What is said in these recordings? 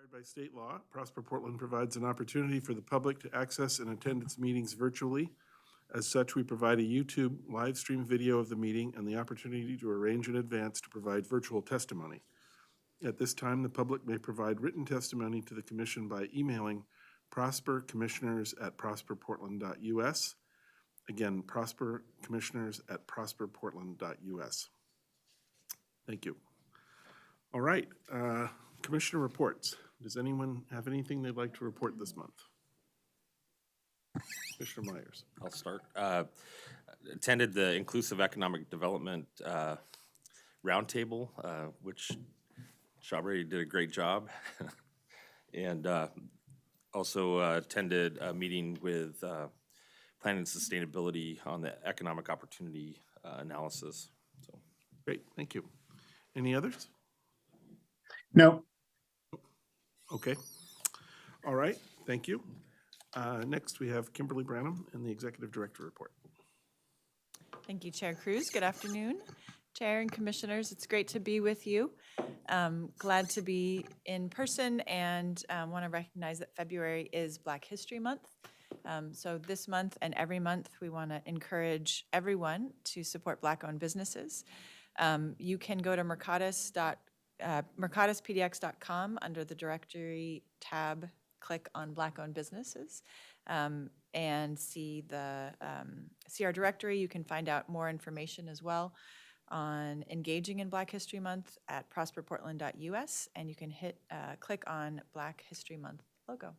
Required by state law, Prosper Portland provides an opportunity for the public to access and attend its meetings virtually. As such, we provide a YouTube live stream video of the meeting and the opportunity to arrange in advance to provide virtual testimony. At this time, the public may provide written testimony to the commission by emailing prospercommissioners@prosperportland.us. Again, prospercommissioners@prosperportland.us. Thank you. All right, commissioner reports. Does anyone have anything they'd like to report this month? Commissioner Myers. I'll start. Attended the Inclusive Economic Development Roundtable, which Shabri did a great job. And also attended a meeting with Planning and Sustainability on the economic opportunity analysis. So. Great, thank you. Any others? No. Okay. All right, thank you. Next, we have Kimberly Branham and the Executive Director report. Thank you, Chair Cruz. Good afternoon, Chair and Commissioners. It's great to be with you. Glad to be in person and want to recognize that February is Black History Month. So this month and every month, we want to encourage everyone to support Black-owned businesses. You can go to mercatuspdx.com under the directory tab, click on Black-owned businesses, and see our directory. You can find out more information as well on engaging in Black History Month at prosperportland.us, and you can click on Black History Month logo.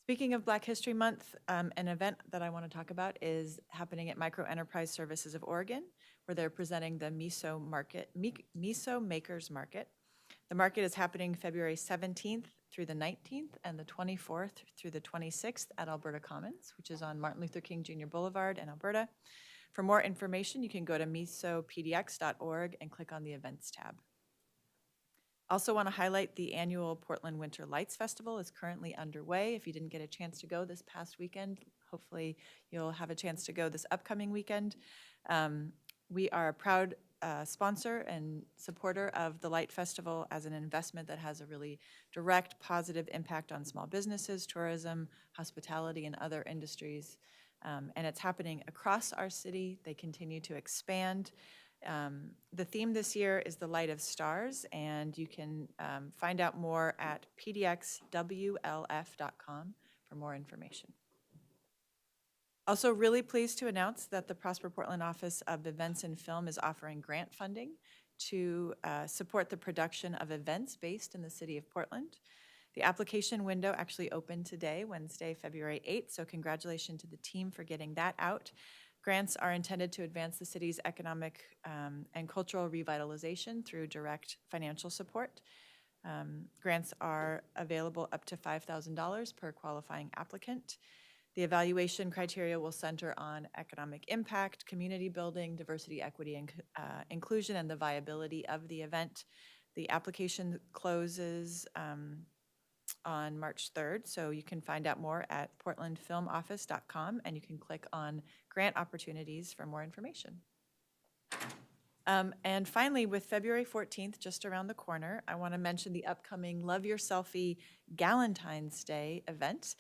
Speaking of Black History Month, an event that I want to talk about is happening at Micro Enterprise Services of Oregon, where they're presenting the Miso Makers Market. The market is happening February 17th through the 19th and the 24th through the 26th at Alberta Commons, which is on Martin Luther King Jr. Boulevard in Alberta. For more information, you can go to misopdx.org and click on the Events tab. Also want to highlight the annual Portland Winter Lights Festival is currently underway. If you didn't get a chance to go this past weekend, hopefully you'll have a chance to go this upcoming weekend. We are a proud sponsor and supporter of the Light Festival as an investment that has a really direct positive impact on small businesses, tourism, hospitality, and other industries. And it's happening across our city. They continue to expand. The theme this year is the Light of Stars, and you can find out more at pdxwlf.com for more information. Also really pleased to announce that the Prosper Portland Office of Events and Film is offering grant funding to support the production of events based in the city of Portland. The application window actually opened today, Wednesday, February 8th, so congratulations to the team for getting that out. Grants are intended to advance the city's economic and cultural revitalization through direct financial support. Grants are available up to $5,000 per qualifying applicant. The evaluation criteria will center on economic impact, community building, diversity, equity, and inclusion, and the viability of the event. The application closes on March 3rd, so you can find out more at portlandfilmoffice.com, and you can click on grant opportunities for more information. And finally, with February 14th just around the corner, I want to mention the upcoming Love Your Selfie Galentine's Day event.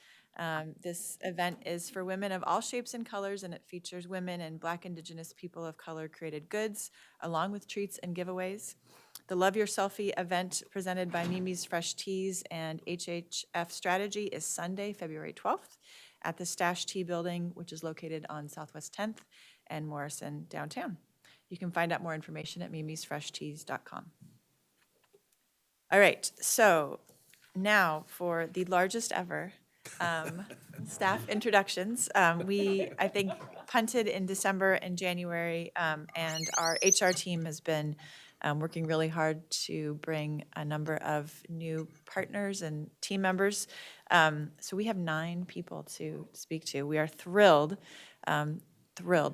This event is for women of all shapes and colors, and it features women and Black, Indigenous people of color created goods, along with treats and giveaways. The Love Your Selfie event presented by Mimi's Fresh Teas and HHF Strategy is Sunday, February 12th at the Stash Tea Building, which is located on Southwest 10th and Morrison downtown. You can find out more information at mimisfreshteas.com. All right, so now for the largest ever staff introductions. We, I think, punted in December and January, and our HR team has been working really hard to bring a number of new partners and team members. So we have 9 people to speak to. We are thrilled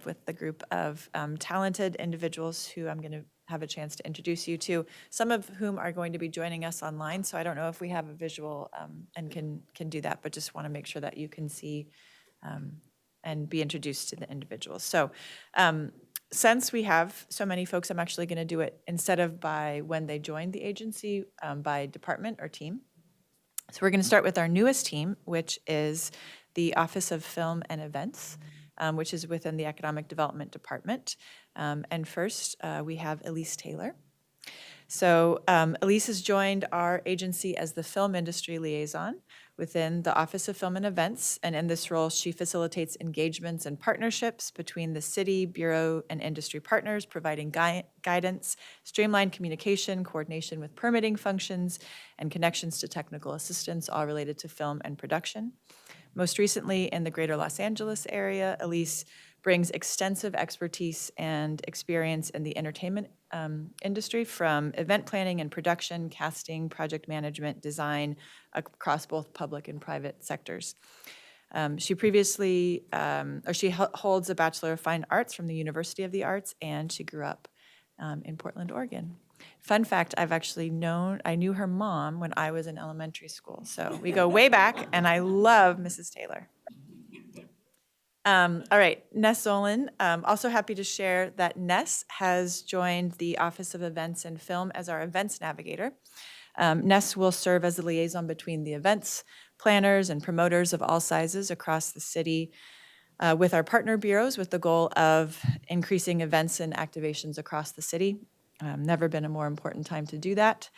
with the group of talented individuals who I'm going to have a chance to introduce you to, some of whom are going to be joining us online. So I don't know if we have a visual and can do that, but just want to make sure that you can see and be introduced to the individuals. So since we have so many folks, I'm actually going to do it instead of by when they joined the agency, by department or team. So we're going to start with our newest team, which is the Office of Film and Events, which is within the Economic Development Department. And first, we have Elise Taylor. So Elise has joined our agency as the film industry liaison within the Office of Film and Events. And in this role, she facilitates engagements and partnerships between the city, bureau, and industry partners, providing guidance, streamlined communication, coordination with permitting functions, and connections to technical assistance, all related to film and production. Most recently, in the greater Los Angeles area, Elise brings extensive expertise and experience in the entertainment industry, from event planning and production, casting, project management, design, across both public and private sectors. She previously, she holds a Bachelor of Fine Arts from the University of the Arts, and she grew up in Portland, Oregon. Fun fact, I knew her mom when I was in elementary school. So we go way back, and I love Mrs. Taylor. All right, Ness Zolan, also happy to share that Ness has joined the Office of Events and Film as our events navigator. Ness will serve as the liaison between the events planners and promoters of all sizes across the city with our partner bureaus, with the goal of increasing events and activations across the city. Never been a more important time to do that.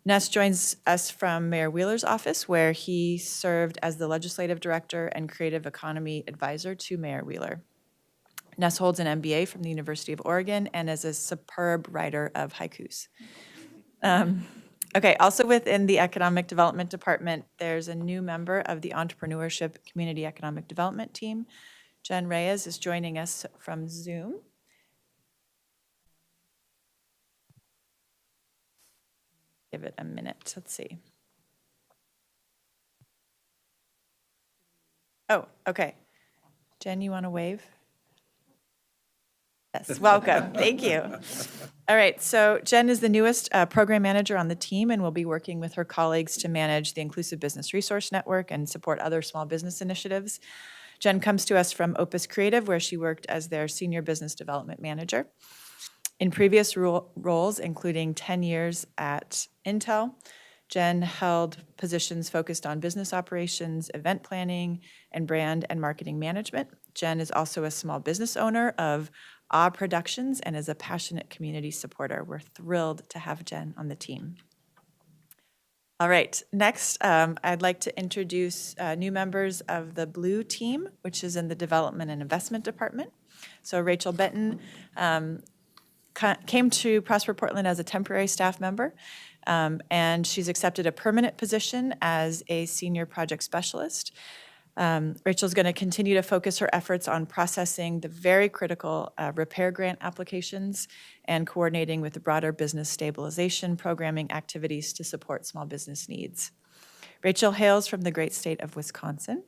Ness joins us from Mayor Wheeler's office, where he served as the legislative director and creative economy advisor to Mayor Wheeler. Ness holds an MBA from the University of Oregon and is a superb writer of haikus. Okay, also within the Economic Development Department, there's a new member of the Entrepreneurship Community Economic Development team. Jen Reyes is joining us from Zoom. Give it a minute. Let's see. Oh, okay. Jen, you want to wave? Yes, welcome. Thank you. All right, so Jen is the newest program manager on the team and will be working with her colleagues to manage the Inclusive Business Resource Network and support other small business initiatives. Jen comes to us from Opus Creative, where she worked as their senior business development manager. In previous roles, including 10 years at Intel, Jen held positions focused on business operations, event planning, and brand and marketing management. Jen is also a small business owner of Ah Productions and is a passionate community supporter. We're thrilled to have Jen on the team. All right, next, I'd like to introduce new members of the Blue team, which is in the Development and Investment Department. So Rachel Benton came to Prosper Portland as a temporary staff member, and she's accepted a permanent position as a senior project specialist. Rachel's going to continue to focus her efforts on processing the very critical repair grant applications and coordinating with the broader business stabilization programming activities to support small business needs. Rachel hails from the great state of Wisconsin.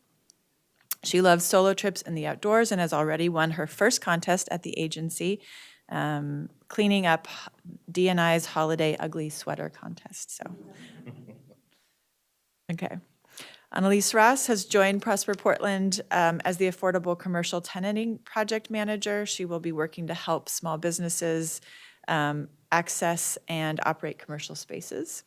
She loves solo trips in the outdoors and has already won her first contest at the agency, cleaning up D&I's Holiday Ugly Sweater Contest. So, okay. Annalise Ross has joined Prosper Portland as the Affordable Commercial Tenanting Project Manager. She will be working to help small businesses access and operate commercial spaces.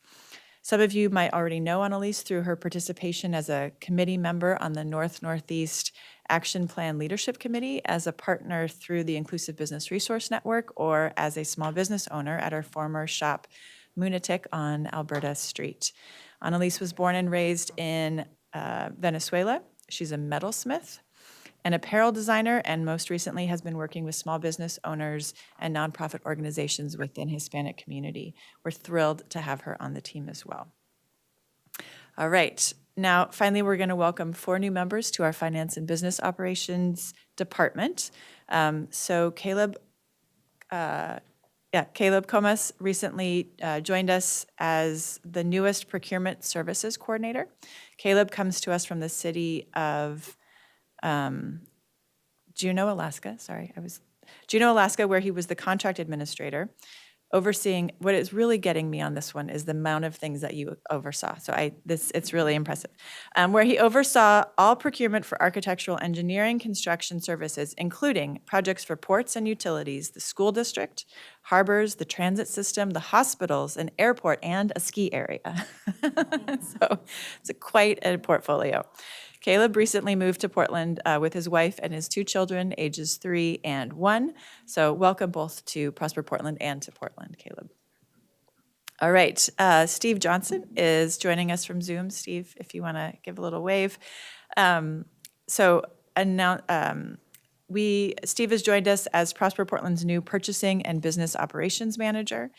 Some of you might already know Annalise through her participation as a committee member on the North-Northeast Action Plan Leadership Committee, as a partner through the Inclusive Business Resource Network, or as a small business owner at her former shop, Moonatic, on Alberta Street. Annalise was born and raised in Venezuela. She's a metalsmith, an apparel designer, and most recently has been working with small business owners and nonprofit organizations within Hispanic community. We're thrilled to have her on the team as well. All right. Now, finally, we're going to welcome 4 new members to our Finance and Business Operations Department. So Caleb Comas recently joined us as the newest Procurement Services Coordinator. Caleb comes to us from the city of Juneau, Alaska. Juneau, Alaska, where he was the contract administrator. overseeing, what is really getting me on this one is the amount of things that you oversaw. So it's really impressive. Where he oversaw all procurement for architectural engineering, construction services, including projects for ports and utilities, the school district, harbors, the transit system, the hospitals, an airport, and a ski area. So it's quite a portfolio. Caleb recently moved to Portland with his wife and his 2 children, ages 3 and 1. So welcome both to Prosper Portland and to Portland, Caleb. All right, Steve Johnson is joining us from Zoom. Steve, if you want to give a little wave. Steve has joined us as Prosper Portland's new Purchasing and Business Operations Manager.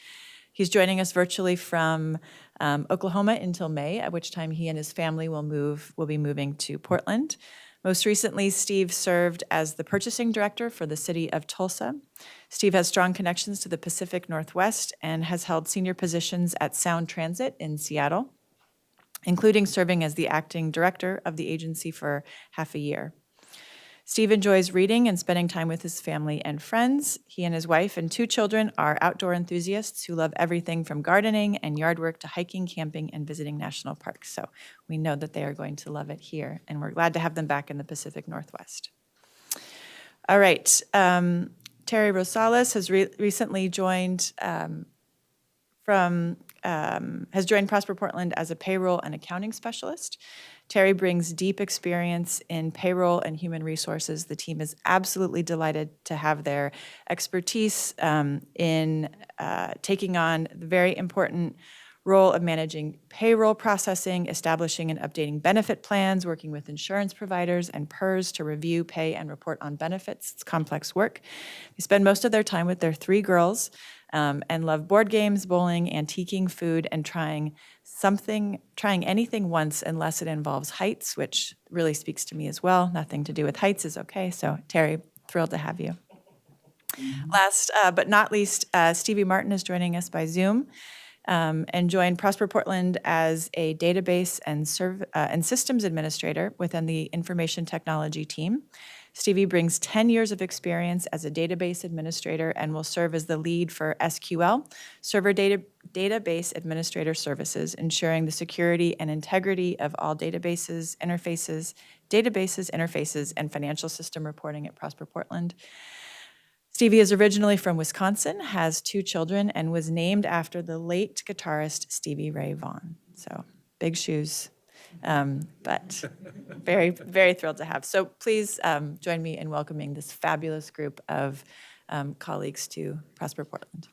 He's joining us virtually from Oklahoma until May, at which time he and his family will be moving to Portland. Most recently, Steve served as the purchasing director for the city of Tulsa. Steve has strong connections to the Pacific Northwest and has held senior positions at Sound Transit in Seattle, including serving as the acting director of the agency for half a year. Steve enjoys reading and spending time with his family and friends. He and his wife and 2 children are outdoor enthusiasts who love everything from gardening and yard work to hiking, camping, and visiting national parks. So we know that they are going to love it here, and we're glad to have them back in the Pacific Northwest. All right. Terry Rosales has recently joined has joined Prosper Portland as a payroll and accounting specialist. Terry brings deep experience in payroll and human resources. The team is absolutely delighted to have their expertise in taking on the very important role of managing payroll processing, establishing and updating benefit plans, working with insurance providers and PERS to review, pay, and report on benefits. It's complex work. They spend most of their time with their 3 girls and love board games, bowling, antiquing, food, and trying anything once unless it involves heights, which really speaks to me as well. Nothing to do with heights is okay. So Terry, thrilled to have you. Last but not least, Stevie Martin is joining us by Zoom and joined Prosper Portland as a database and systems administrator within the information technology team. Stevie brings 10 years of experience as a database administrator and will serve as the lead for SQL, Server Database Administrator Services, ensuring the security and integrity of all databases, interfaces, and financial system reporting at Prosper Portland. Stevie is originally from Wisconsin, has 2 children, and was named after the late guitarist Stevie Ray Vaughan. So big shoes, but very, very thrilled to have. So please join me in welcoming this fabulous group of colleagues to Prosper Portland.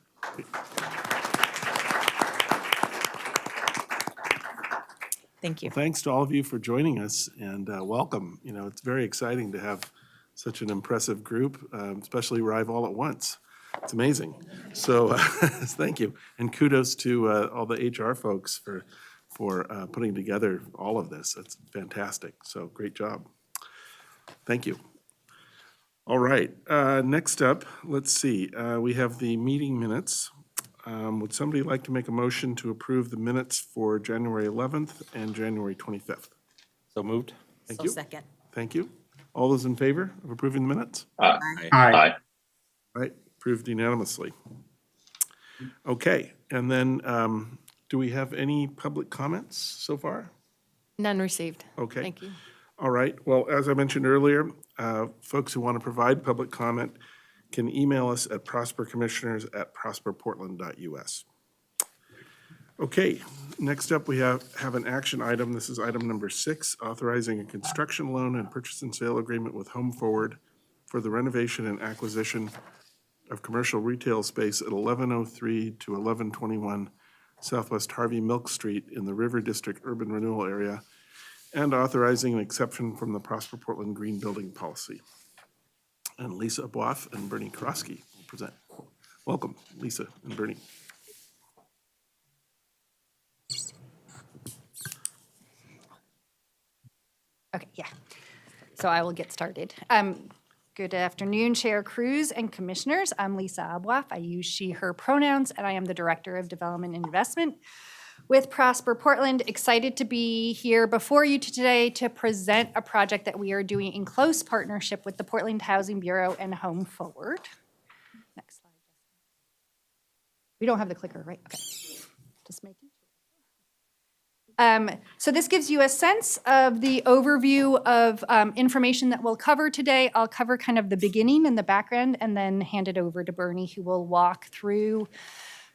Thank you. Well, thanks to all of you for joining us, and welcome. You know, it's very exciting to have such an impressive group, especially arrive all at once. It's amazing. So thank you. And kudos to all the HR folks for putting together all of this. That's fantastic. So great job. Thank you. All right. Next up, let's see. We have the meeting minutes. Would somebody like to make a motion to approve the minutes for January 11th and January 25th? So moved? Thank So you. second. Thank you. All those in favor of approving the minutes? Aye. Right, approved unanimously. Okay, and then do we have any public comments so far? None received. Okay. Thank you. All right, well, as I mentioned earlier, folks who want to provide public comment can email us at prospercommissioners@prosperportland.us. Okay, next up, we have an action item. This is item number 6, authorizing a construction loan and purchase and sale agreement with Home Forward for the renovation and acquisition of commercial retail space at 1103 to 1121 Southwest Harvey Milk Street in the River District Urban Renewal Area, and authorizing an exception from the Prosper Portland Green Building Policy. And Lisa Boif and Bernie Karofsky will present. Welcome, Lisa and Bernie. Okay, yeah. So I will get started. Good afternoon, Chair Cruz and Commissioners. I'm Lisa Aboif. I use she, her pronouns, and I am the Director of Development and Investment with Prosper Portland. Excited to be here before you today to present a project that we are doing in close partnership with the Portland Housing Bureau and Home Forward. Next slide. We don't have the clicker, right? Okay. Just making sure. So this gives you a sense of the overview of information that we'll cover today. I'll cover kind of the beginning and the background and then hand it over to Bernie, who will walk through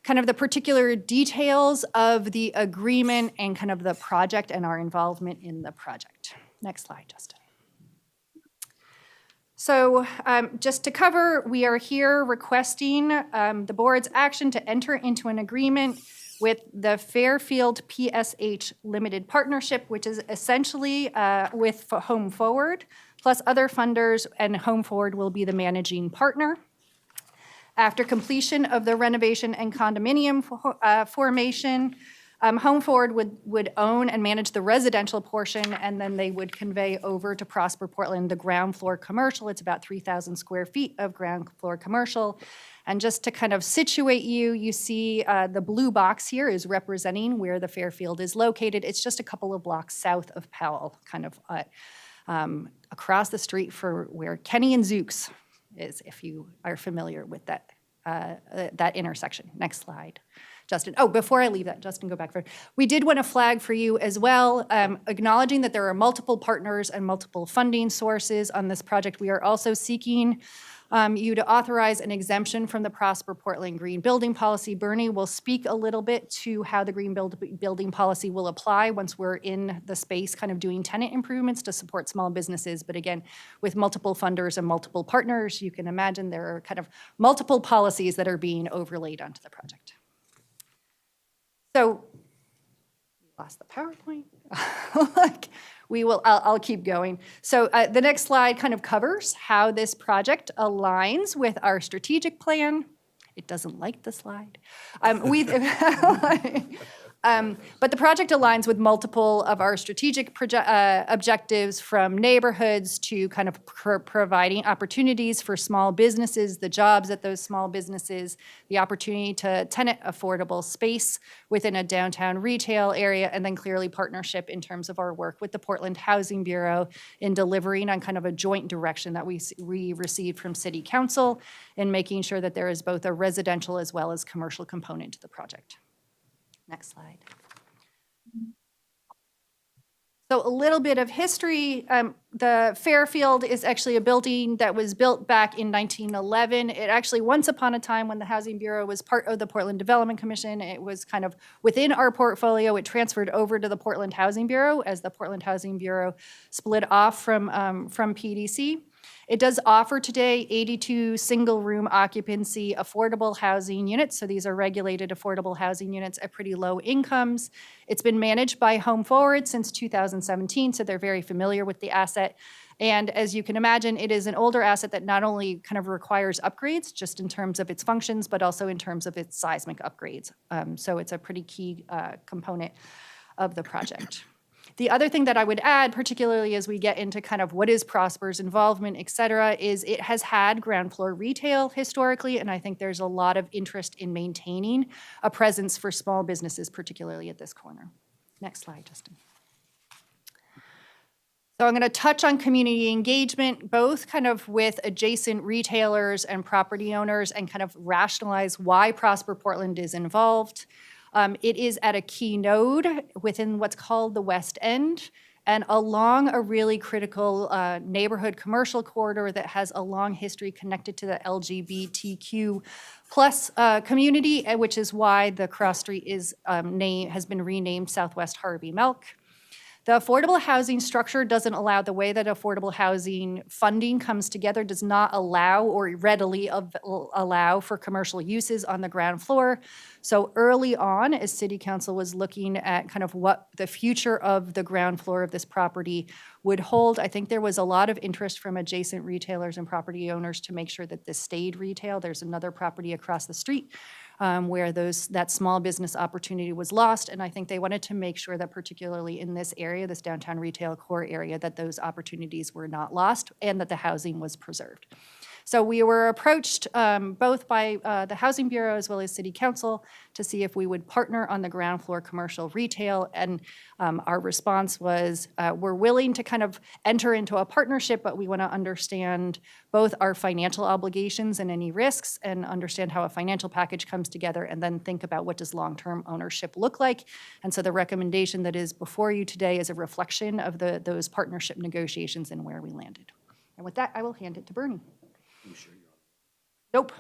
kind of the particular details of the agreement and kind of the project and our involvement in the project. Next slide, Justin. So just to cover, we are here requesting the board's action to enter into an agreement with the Fairfield PSH Limited Partnership, which is essentially with Home Forward, plus other funders, and Home Forward will be the managing partner. After completion of the renovation and condominium formation, Home Forward would own and manage the residential portion, and then they would convey over to Prosper Portland the ground floor commercial. It's about 3,000 square feet of ground floor commercial. And just to kind of situate you, you see the blue box here is representing where the Fairfield is located. It's just a couple of blocks south of Powell, kind of across the street for where Kenny and Zooks is, if you are familiar with that intersection. Next slide, Justin. Oh, before I leave that, Justin, go back for. We did want to flag for you as well, acknowledging that there are multiple partners and multiple funding sources on this project. We are also seeking you to authorize an exemption from the Prosper Portland Green Building Policy. Bernie will speak a little bit to how the Green Building Policy will apply once we're in the space kind of doing tenant improvements to support small businesses. But again, with multiple funders and multiple partners, you can imagine there are kind of multiple policies that are being overlaid onto the project. So, we lost the PowerPoint. I'll keep going. So the next slide kind of covers how this project aligns with our strategic plan. It doesn't like the slide. But the project aligns with multiple of our strategic objectives, from neighborhoods to kind of providing opportunities for small businesses, the jobs at those small businesses, the opportunity to tenant affordable space within a downtown retail area, and then clearly partnership in terms of our work with the Portland Housing Bureau in delivering on kind of a joint direction that we received from City Council in making sure that there is both a residential as well as commercial component to the project. Next slide. So a little bit of history. The Fairfield is actually a building that was built back in 1911. It actually, once upon a time when the Housing Bureau was part of the Portland Development Commission, it was kind of within our portfolio. It transferred over to the Portland Housing Bureau as the Portland Housing Bureau split off from PDC. It does offer today 82 single-room occupancy affordable housing units. So these are regulated affordable housing units at pretty low incomes. It's been managed by Home Forward since 2017, so they're very familiar with the asset. And as you can imagine, it is an older asset that not only kind of requires upgrades, just in terms of its functions, but also in terms of its seismic upgrades. So it's a pretty key component of the project. The other thing that I would add, particularly as we get into kind of what is Prosper's involvement, et cetera, is it has had ground floor retail historically, and I think there's a lot of interest in maintaining a presence for small businesses, particularly at this corner. Next slide, Justin. So I'm going to touch on community engagement, both kind of with adjacent retailers and property owners, and kind of rationalize why Prosper Portland is involved. It is at a key node within what's called the West End and along a really critical neighborhood commercial corridor that has a long history connected to the LGBTQ plus community, which is why the cross street is has been renamed Southwest Harvey Milk. The affordable housing structure doesn't allow, the way that affordable housing funding comes together does not allow or readily allow for commercial uses on the ground floor. So early on, as City Council was looking at kind of what the future of the ground floor of this property would hold, I think there was a lot of interest from adjacent retailers and property owners to make sure that this stayed retail. There's another property across the street where that small business opportunity was lost. And I think they wanted to make sure that particularly in this area, this downtown retail core area, that those opportunities were not lost and that the housing was preserved. So we were approached both by the Housing Bureau as well as City Council to see if we would partner on the ground floor commercial retail. And our response was, we're willing to kind of enter into a partnership, but we want to understand both our financial obligations and any risks, and understand how a financial package comes together, and then think about what does long-term ownership look like. And so the recommendation that is before you today is a reflection of those partnership negotiations and where we landed. And with that, I will hand it to Bernie. Nope.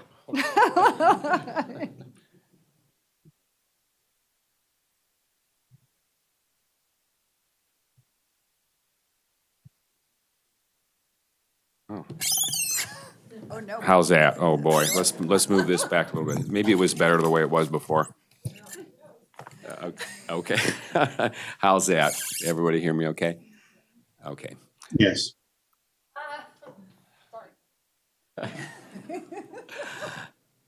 Oh, no. How's that? Oh, boy. Let's move this back a little bit. Maybe it was better the way it was before. Okay. How's that? Everybody hear me okay? Okay. Yes.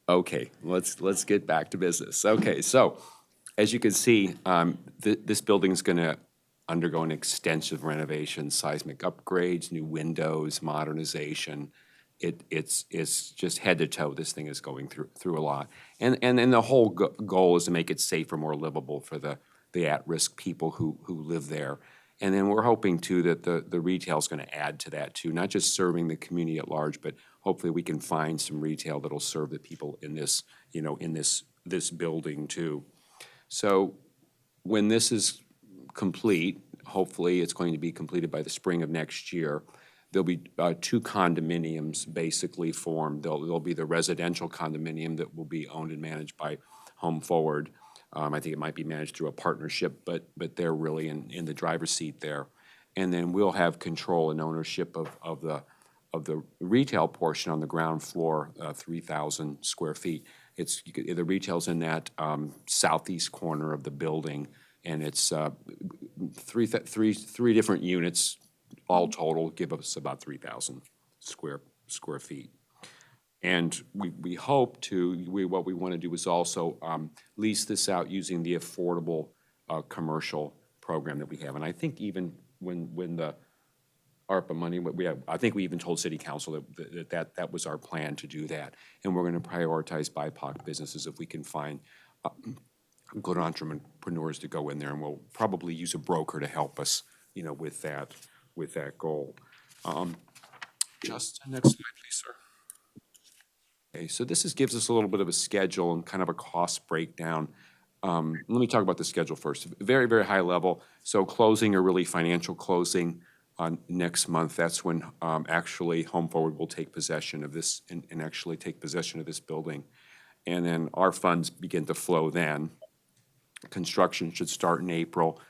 Okay, let's get back to business. Okay, so as you can see, this building's going to undergo an extensive renovation, seismic upgrades, new windows, modernization. It's just head to toe. This thing is going through a lot, and the whole goal is to make it safer, more livable for the at-risk people who live there. And then we're hoping too that the retail is going to add to that too, not just serving the community at large, but hopefully we can find some retail that'll serve the people in this, in this building too. So when this is complete, hopefully it's going to be completed by the spring of next year, there'll be 2 condominiums basically formed. There'll be the residential condominium that will be owned and managed by Home Forward. I think it might be managed through a partnership, but they're really in the driver's seat there. And then we'll have control and ownership of the retail portion on the ground floor, 3,000 square feet. The retail's in that southeast corner of the building, and it's three different units, all total, give us about 3,000 square feet. And we hope to, what we want to do is also lease this out using the affordable commercial program that we have. And I think even when the ARPA money, I think we even told City Council that was our plan to do that. And we're going to prioritize BIPOC businesses if we can find good entrepreneurs to go in there, and we'll probably use a broker to help us, with that goal. Just next slide, please, sir. Okay, so this gives us a little bit of a schedule and kind of a cost breakdown. Let me talk about the schedule first. Very, very high level. So closing, or really financial closing, on next month. That's when actually Home Forward will take possession of this and actually take possession of this building. And then our funds begin to flow then. Construction should start in April,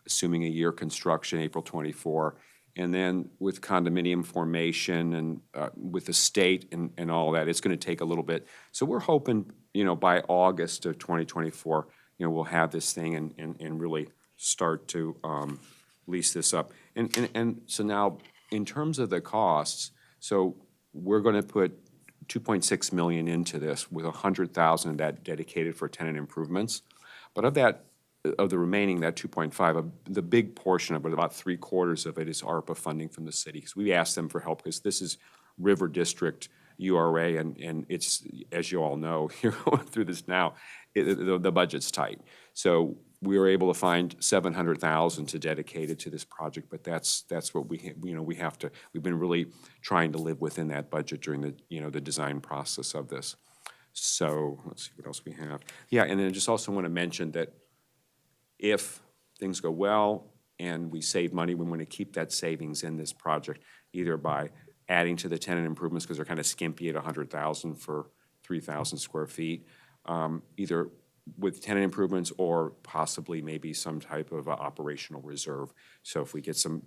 assuming a year construction, April 24. And then with condominium formation and with the state and all that, it's going to take a little bit. So we're hoping, by August of 2024, we'll have this thing and really start to lease this up. And so now, in terms of the costs, so we're going to put $2.6 million into this, with $100,000 of that dedicated for tenant improvements. But of the remaining, that 2.5, the big portion of it, about 3/4 of it, is ARPA funding from the city. So we asked them for help because this is River District URA, and it's, as you all know, you're going through this now, the budget's tight. So we were able to find $700,000 to dedicate it to this project, but that's what we have to. We've been really trying to live within that budget during the design process of this. So let's see what else we have. Yeah, and then I just also want to mention that if things go well and we save money, we want to keep that savings in this project, either by adding to the tenant improvements, because they're kind of skimpy at $100,000 for 3,000 square feet, either with tenant improvements or possibly maybe some type of operational reserve. So if we get some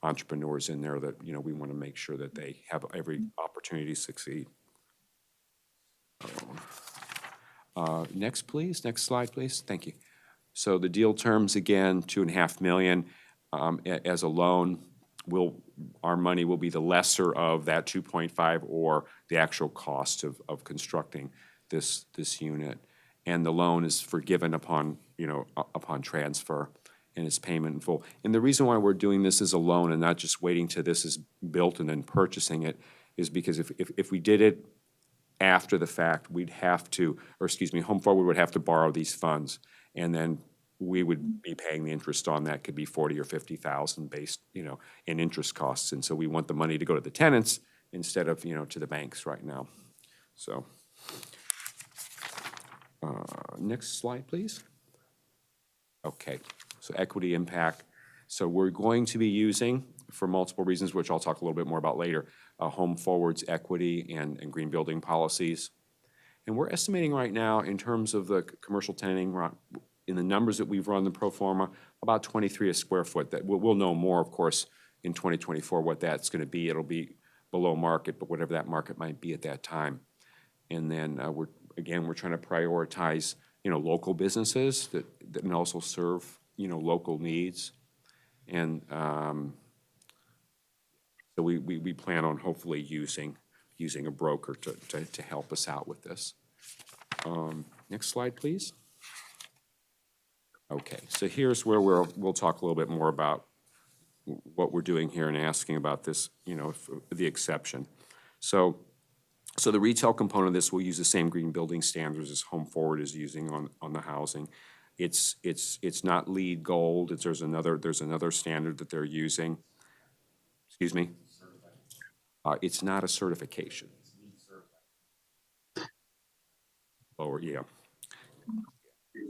entrepreneurs in there that, we want to make sure that they have every opportunity to succeed. Next, please. Next slide, please. Thank you. So the deal terms, again, $2.5 million as a loan. Our money will be the lesser of that 2.5 or the actual cost of constructing this unit. And the loan is forgiven upon transfer, and it's payment in full. And the reason why we're doing this as a loan and not just waiting till this is built and then purchasing it is because if we did it after the fact, we'd have to, or excuse me, Home Forward would have to borrow these funds, and then we would be paying the interest on that, could be 40 or 50,000 based, in interest costs. And so we want the money to go to the tenants instead of, to the banks right now. So, next slide, please. Okay, so equity impact. So we're going to be using, for multiple reasons, which I'll talk a little bit more about later, Home Forward's equity and green building policies. And we're estimating right now, in terms of the commercial tenanting, in the numbers that we've run the pro forma, about 23 a square foot. That we'll know more, of course, in 2024 what that's going to be. It'll be below market, but whatever that market might be at that time. And then we're trying to prioritize, local businesses that and also serve, local needs. And so we plan on hopefully using a broker to help us out with this. Next slide, please. Okay, so here's where we'll talk a little bit more about what we're doing here and asking about this, the exception. So the retail component of this will use the same green building standards as Home Forward is using on the housing. It's not LEED Gold. There's another standard that they're using. Excuse me. It's not a certification. Lower, yeah.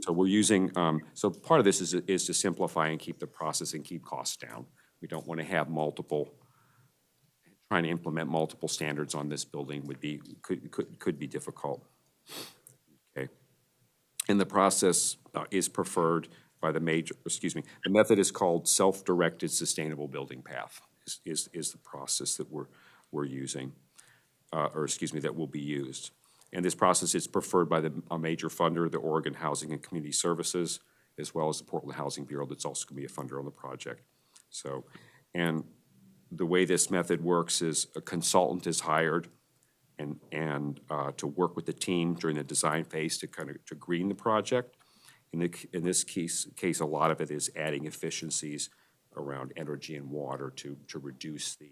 So we're using, so part of this is to simplify and keep the process and keep costs down. We don't want to have trying to implement multiple standards on this building could be difficult. Okay. And the process is preferred by the method is called self-directed sustainable building path is the process that we're using, that will be used. And this process is preferred by a major funder, the Oregon Housing and Community Services, as well as the Portland Housing Bureau that's also going to be a funder on the project. So, and the way this method works is a consultant is hired and to work with the team during the design phase to green the project. In this case, a lot of it is adding efficiencies around energy and water to reduce the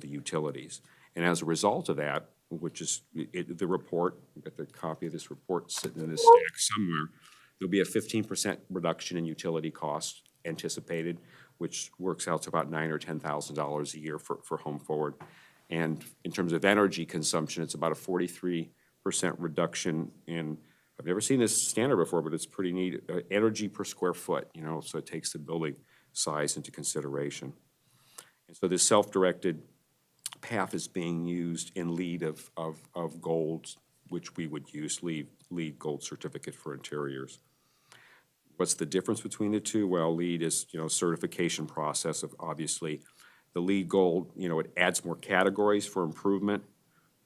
utilities. And as a result of that, which is the report, we've got the copy of this report sitting in this stack somewhere, there'll be a 15% reduction in utility costs anticipated, which works out to about $9,000 or $10,000 a year for Home Forward. And in terms of energy consumption, it's about a 43% reduction in, I've never seen this standard before, but it's pretty neat, energy per square foot, so it takes the building size into consideration. And so this self-directed path is being used in LEED of gold, which we would use LEED Gold certificate for interiors. What's the difference between the two? Well, LEED is, certification process of obviously the LEED Gold, it adds more categories for improvement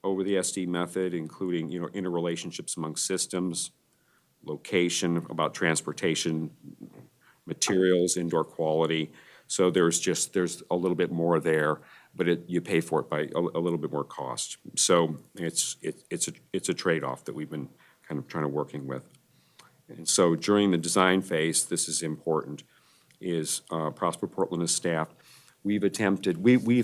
over the SD method, including, interrelationships among systems, location, about transportation, materials, indoor quality. So there's a little bit more there, but you pay for it by a little bit more cost. So it's a trade-off that we've been kind of trying to working with. And so during the design phase, this is important, is Prosper Portland staff, we've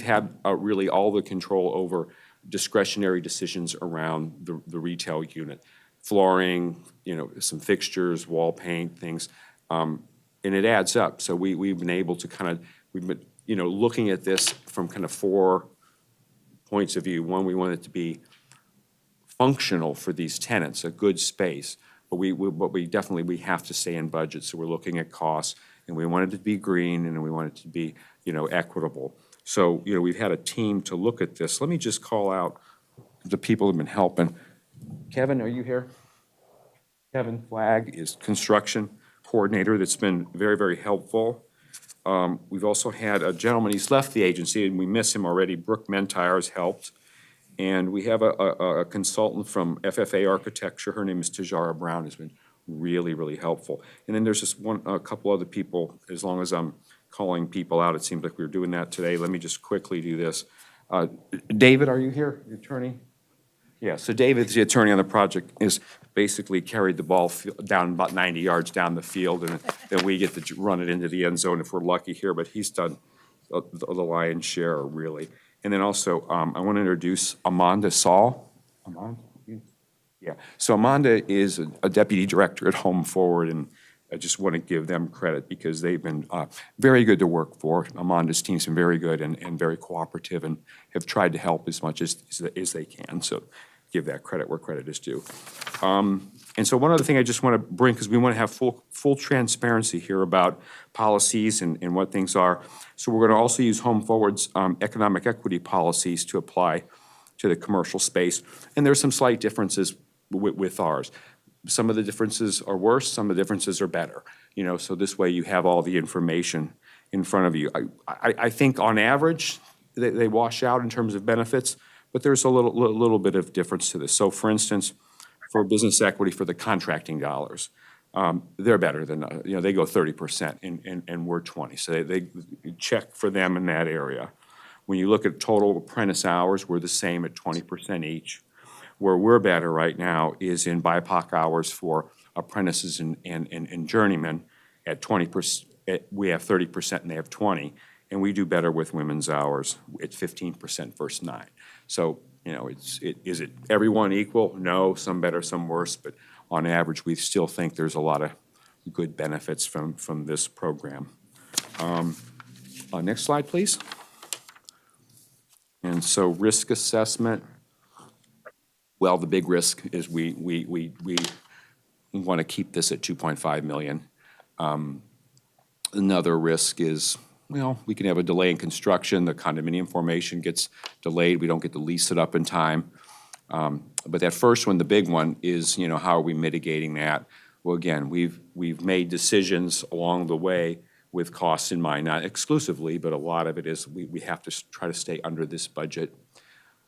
had really all the control over discretionary decisions around the retail unit. Flooring, some fixtures, wall paint, things, and it adds up. So we've been able to we've been, looking at this from kind of 4 points of view. One, we want it to be functional for these tenants, a good space. But we definitely have to stay in budget, so we're looking at costs, and we want it to be green, and we want it to be, equitable. So, we've had a team to look at this. Let me just call out the people who've been helping. Kevin, are you here? Kevin Flagg is construction coordinator that's been very, very helpful. We've also had a gentleman, he's left the agency, and we miss him already. Brooke Mentire has helped. And we have a consultant from FFA Architecture. Her name is Tajara Brown, who's been really, really helpful. And then there's just a couple other people. As long as I'm calling people out, it seems like we're doing that today. Let me just quickly do this. David, are you here, the attorney? Yeah, so David's the attorney on the project, is basically carried the ball down about 90 yards down the field, and then we get to run it into the end zone if we're lucky here. But he's done the lion's share, really. And then also, I want to introduce Amanda Saul. Amanda? Yeah, so Amanda is a deputy director at Home Forward, and I just want to give them credit because they've been very good to work for. Amanda's team's been very good and very cooperative and have tried to help as much as they can. So give that credit where credit is due. And so one other thing I just want to bring, because we want to have full transparency here about policies and what things are. So we're going to also use Home Forward's economic equity policies to apply to the commercial space. And there's some slight differences with ours. Some of the differences are worse, some of the differences are better. You know, so this way you have all the information in front of you. I think on average, they wash out in terms of benefits, but there's a little bit of difference to this. So for instance, for business equity for the contracting dollars, they're better than, you know, they go 30% and we're 20. So they check for them in that area. When you look at total apprentice hours, we're the same at 20% each. Where we're better right now is in BIPOC hours for apprentices and journeymen at 20%. We have 30% and they have 20. And we do better with women's hours at 15% versus 9. So, you know, is it everyone equal? No, some better, some worse. But on average, we still think there's a lot of good benefits from this program. Next slide, please. And so risk assessment. Well, the big risk is we want to keep this at 2.5 million. Another risk is, well, we can have a delay in construction. The condominium formation gets delayed. We don't get to lease it up in time. But that first one, the big one, is, you know, how are we mitigating that? Well, again, we've made decisions along the way with costs in mind, not exclusively, but a lot of it is we have to try to stay under this budget.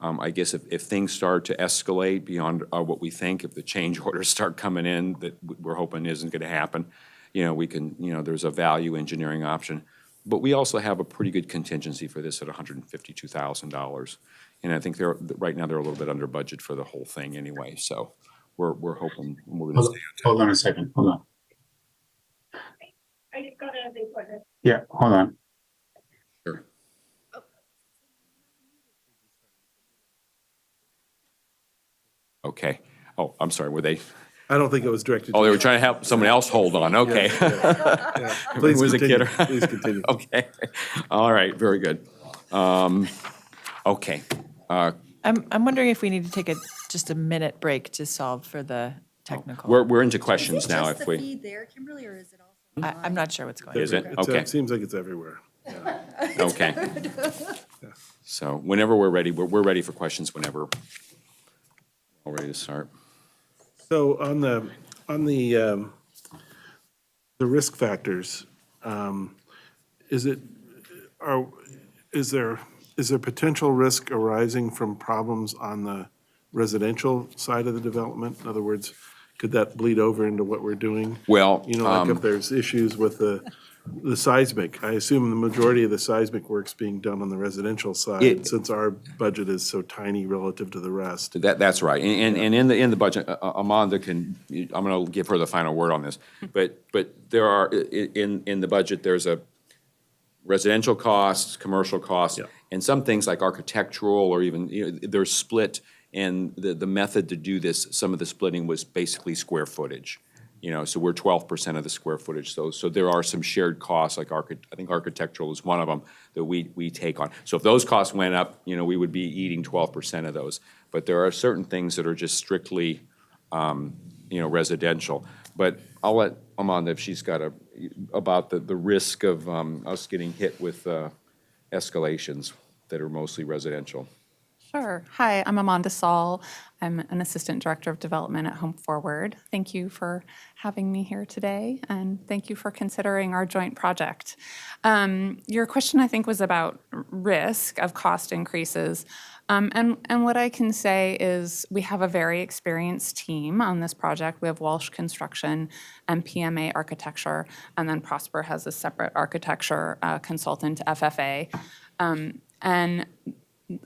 I guess if things start to escalate beyond what we think, if the change orders start coming in that we're hoping isn't going to happen, you know, we can, you know, there's a value engineering option. But we also have a pretty good contingency for this at $152,000. And I think right now they're a little bit under budget for the whole thing anyway. So we're hoping we're going to stay. Hold on a second. Hold on. Yeah, hold on. Sure. Okay. Oh, I'm sorry. Were they? I don't think it was directed. Oh, to they were you. trying to help someone else hold on. Okay. Yeah. Please Was a continue. kidder. Please continue. Okay. All right. Very good. Okay. I'm wondering if we need to take just a minute break to solve for the technical. We're into questions now. If we feed there, Kimberly, or is it also? I'm not sure what's going on. is it It's, okay? It seems like it's everywhere. Okay. So whenever we're ready, we're ready for questions. Whenever we're ready to start. So on the risk factors, is there potential risk arising from problems on the residential side of the development? In other words, could that bleed over into what we're doing? Well, You know, like if there's issues with the seismic, I assume the majority of the seismic work's being done on the residential side, since our budget is so tiny relative to the rest. That's right. And in the budget, Amanda can, I'm going to give her the final word on this. But there are, in the budget, there's a residential costs, commercial costs, and some things like architectural or even, you know, they're split. And the method to do this, some of the splitting was basically square footage. You know, so we're 12% of the square footage. So there are some shared costs, like I think architectural is one of them that we take on. So if those costs went up, you know, we would be eating 12% of those. But there are certain things that are just strictly, you know, residential. But I'll let Amanda, if she's got about the risk of us getting hit with escalations that are mostly residential. Sure. Hi, I'm Amanda Saul. I'm an Assistant Director of Development at Home Forward. Thank you for having me here today, and thank you for considering our joint project. Your question, I think, was about risk of cost increases. And what I can say is we have a very experienced team on this project. We have Walsh Construction and PMA Architecture, and then Prosper has a separate architecture consultant, FFA. And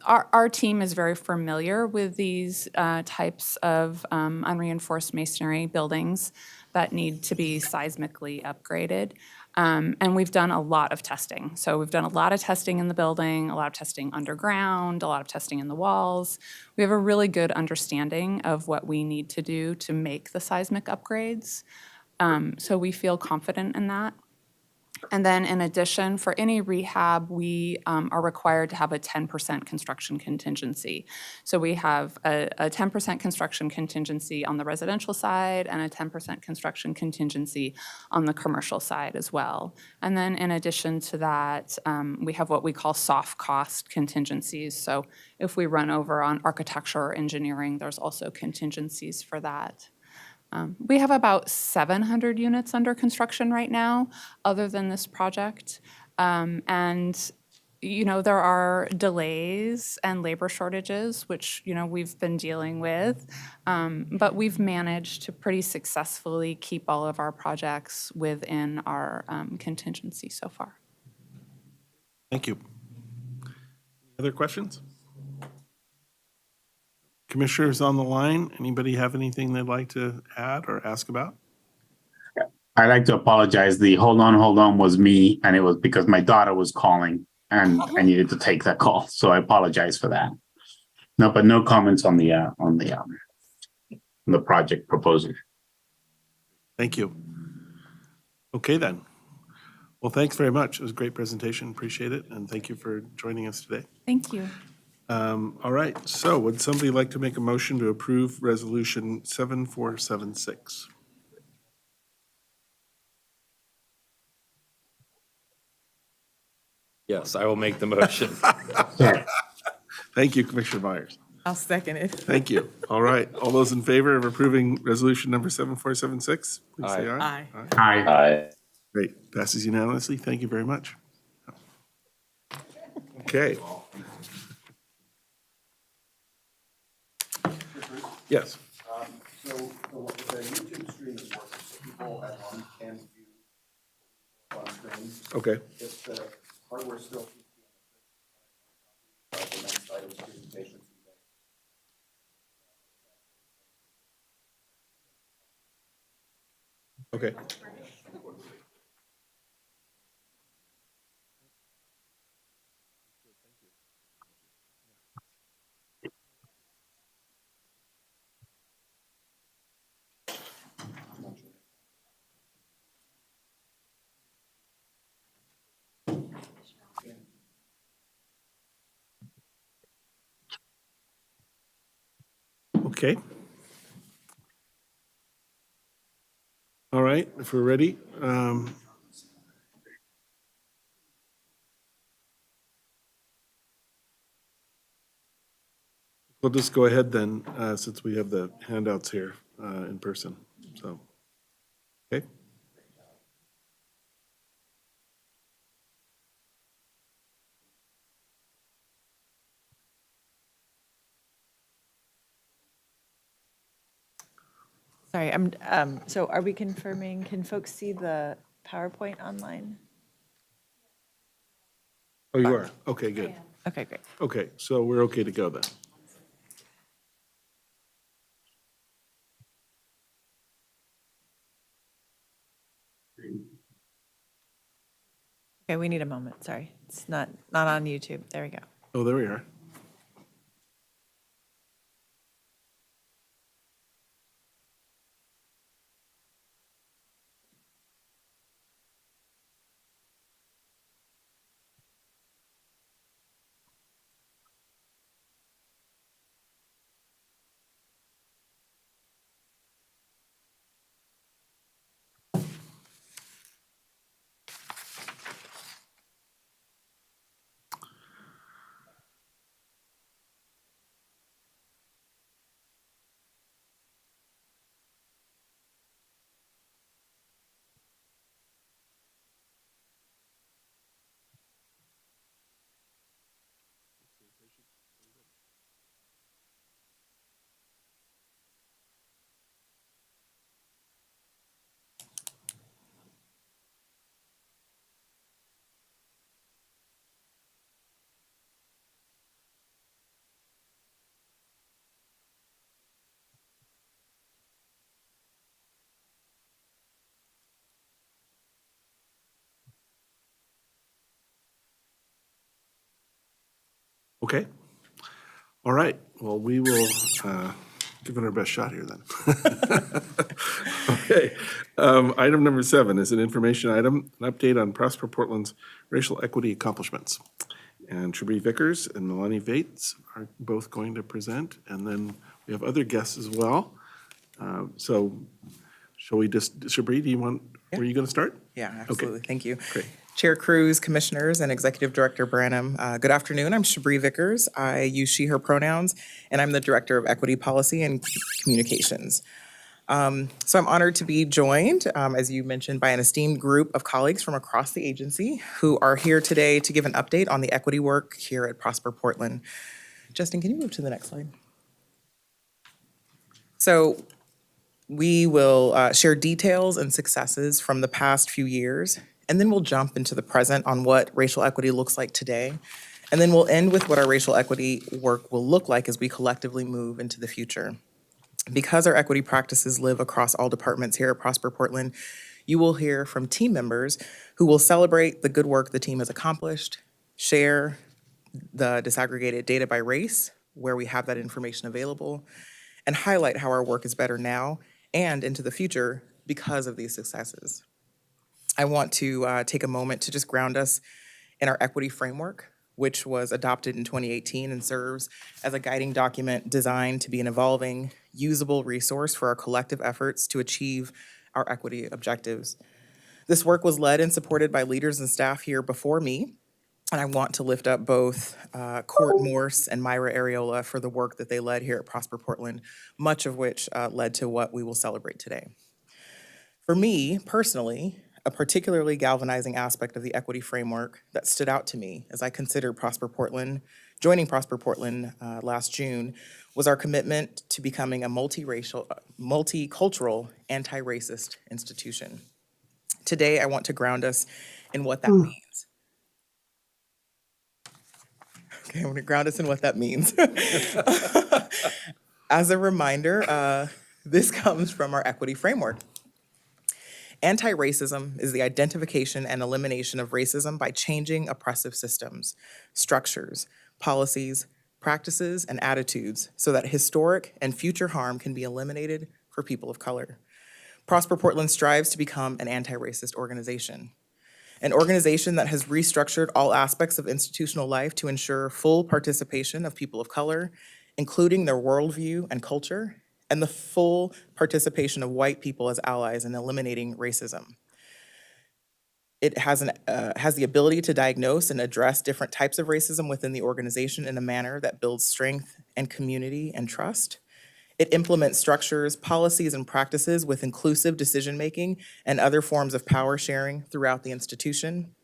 our team is very familiar with these types of unreinforced masonry buildings. that need to be seismically upgraded. And we've done a lot of testing. So we've done a lot of testing in the building, a lot of testing underground, a lot of testing in the walls. We have a really good understanding of what we need to do to make the seismic upgrades. So we feel confident in that. And then in addition, for any rehab, we are required to have a 10% construction contingency. So we have a 10% construction contingency on the residential side and a 10% construction contingency on the commercial side as well. And then in addition to that, we have what we call soft cost contingencies. So if we run over on architecture or engineering, there's also contingencies for that. We have about 700 units under construction right now, other than this project. And, you know, there are delays and labor shortages, which, you know, we've been dealing with. But we've managed to pretty successfully keep all of our projects within our contingency so far. Thank you. Other questions? Commissioners on the line, anybody have anything they'd like to add or ask about? I'd like to apologize. The hold on was me, and it was because my daughter was calling and I needed to take that call. So I apologize for that. No, but no comments on the project proposal. Thank you. Okay, then. Well, thanks very much. It was a great presentation. Appreciate it. And thank you for joining us today. Thank you. All right, so would somebody like to make a motion to approve Resolution 7476? Yes, I will make the motion. Thank you, Commissioner Myers. I'll second it. Thank you. All right, all those in favor of approving Resolution number 7476, please say aye. Aye. Hi. Great, passes unanimously. Thank you very much. Okay. Yes. So the YouTube stream is working, so people at home can view on screen. Okay. If the hardware still keeps being the next item's presentation. Okay. Okay. All right, if we're ready. We'll just go ahead then, since we have the handouts here in person, so, okay. Sorry, so are we confirming, can folks see the PowerPoint online? Oh, you are? Okay, good. Okay, great. Okay, so we're okay to go then. Okay, we need a moment, sorry. It's not on YouTube. There we go. Oh, there we are. Okay. All right. Well, we will give it our best shot here then. Okay. Item number 7 is an information item, an update on Prosper Portland's racial equity accomplishments. And Shabri Vickers and Melanie Vates are both going to present, and then we have other guests as well. So shall we just, Shabri, were you going to start? Yeah, absolutely. Thank you. Great. Chair Cruz, Commissioners, and Executive Director Branham. Good afternoon. I'm Shabri Vickers. I use she, her pronouns, and I'm the Director of Equity Policy and Communications. So I'm honored to be joined, as you mentioned, by an esteemed group of colleagues from across the agency who are here today to give an update on the equity work here at Prosper Portland. Justin, can you move to the next slide? So we will share details and successes from the past few years, and then we'll jump into the present on what racial equity looks like today. And then we'll end with what our racial equity work will look like as we collectively move into the future. Because our equity practices live across all departments here at Prosper Portland, you will hear from team members who will celebrate the good work the team has accomplished, share the disaggregated data by race, where we have that information available, and highlight how our work is better now and into the future because of these successes. I want to take a moment to just ground us in our equity framework, which was adopted in 2018 and serves as a guiding document designed to be an evolving, usable resource for our collective efforts to achieve our equity objectives. This work was led and supported by leaders and staff here before me, and I want to lift up both Court Morse and Myra Areola for the work that they led here at Prosper Portland, much of which led to what we will celebrate today. For me, personally, a particularly galvanizing aspect of the equity framework that stood out to me as I considered joining Prosper Portland last June was our commitment to becoming a multicultural, anti-racist institution. Today, I want to ground us in what that means. Okay, I want to ground us in what that means. As a reminder, this comes from our equity framework. Anti-racism is the identification and elimination of racism by changing oppressive systems, structures, policies, practices, and attitudes so that historic and future harm can be eliminated for people of color. Prosper Portland strives to become an anti-racist organization, an organization that has restructured all aspects of institutional life to ensure full participation of people of color, including their worldview and culture, and the full participation of white people as allies in eliminating racism. It has the ability to diagnose and address different types of racism within the organization in a manner that builds strength and community and trust. It implements structures, policies, and practices with inclusive decision-making and other forms of power sharing throughout the institution.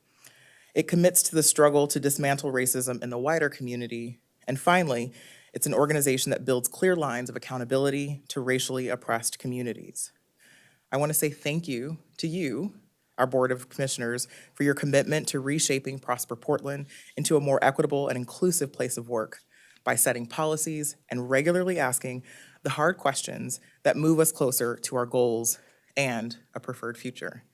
It commits to the struggle to dismantle racism in the wider community. And finally, it's an organization that builds clear lines of accountability to racially oppressed communities. I want to say thank you to you, our Board of Commissioners, for your commitment to reshaping Prosper Portland into a more equitable and inclusive place of work by setting policies and regularly asking the hard questions that move us closer to our goals and a preferred future.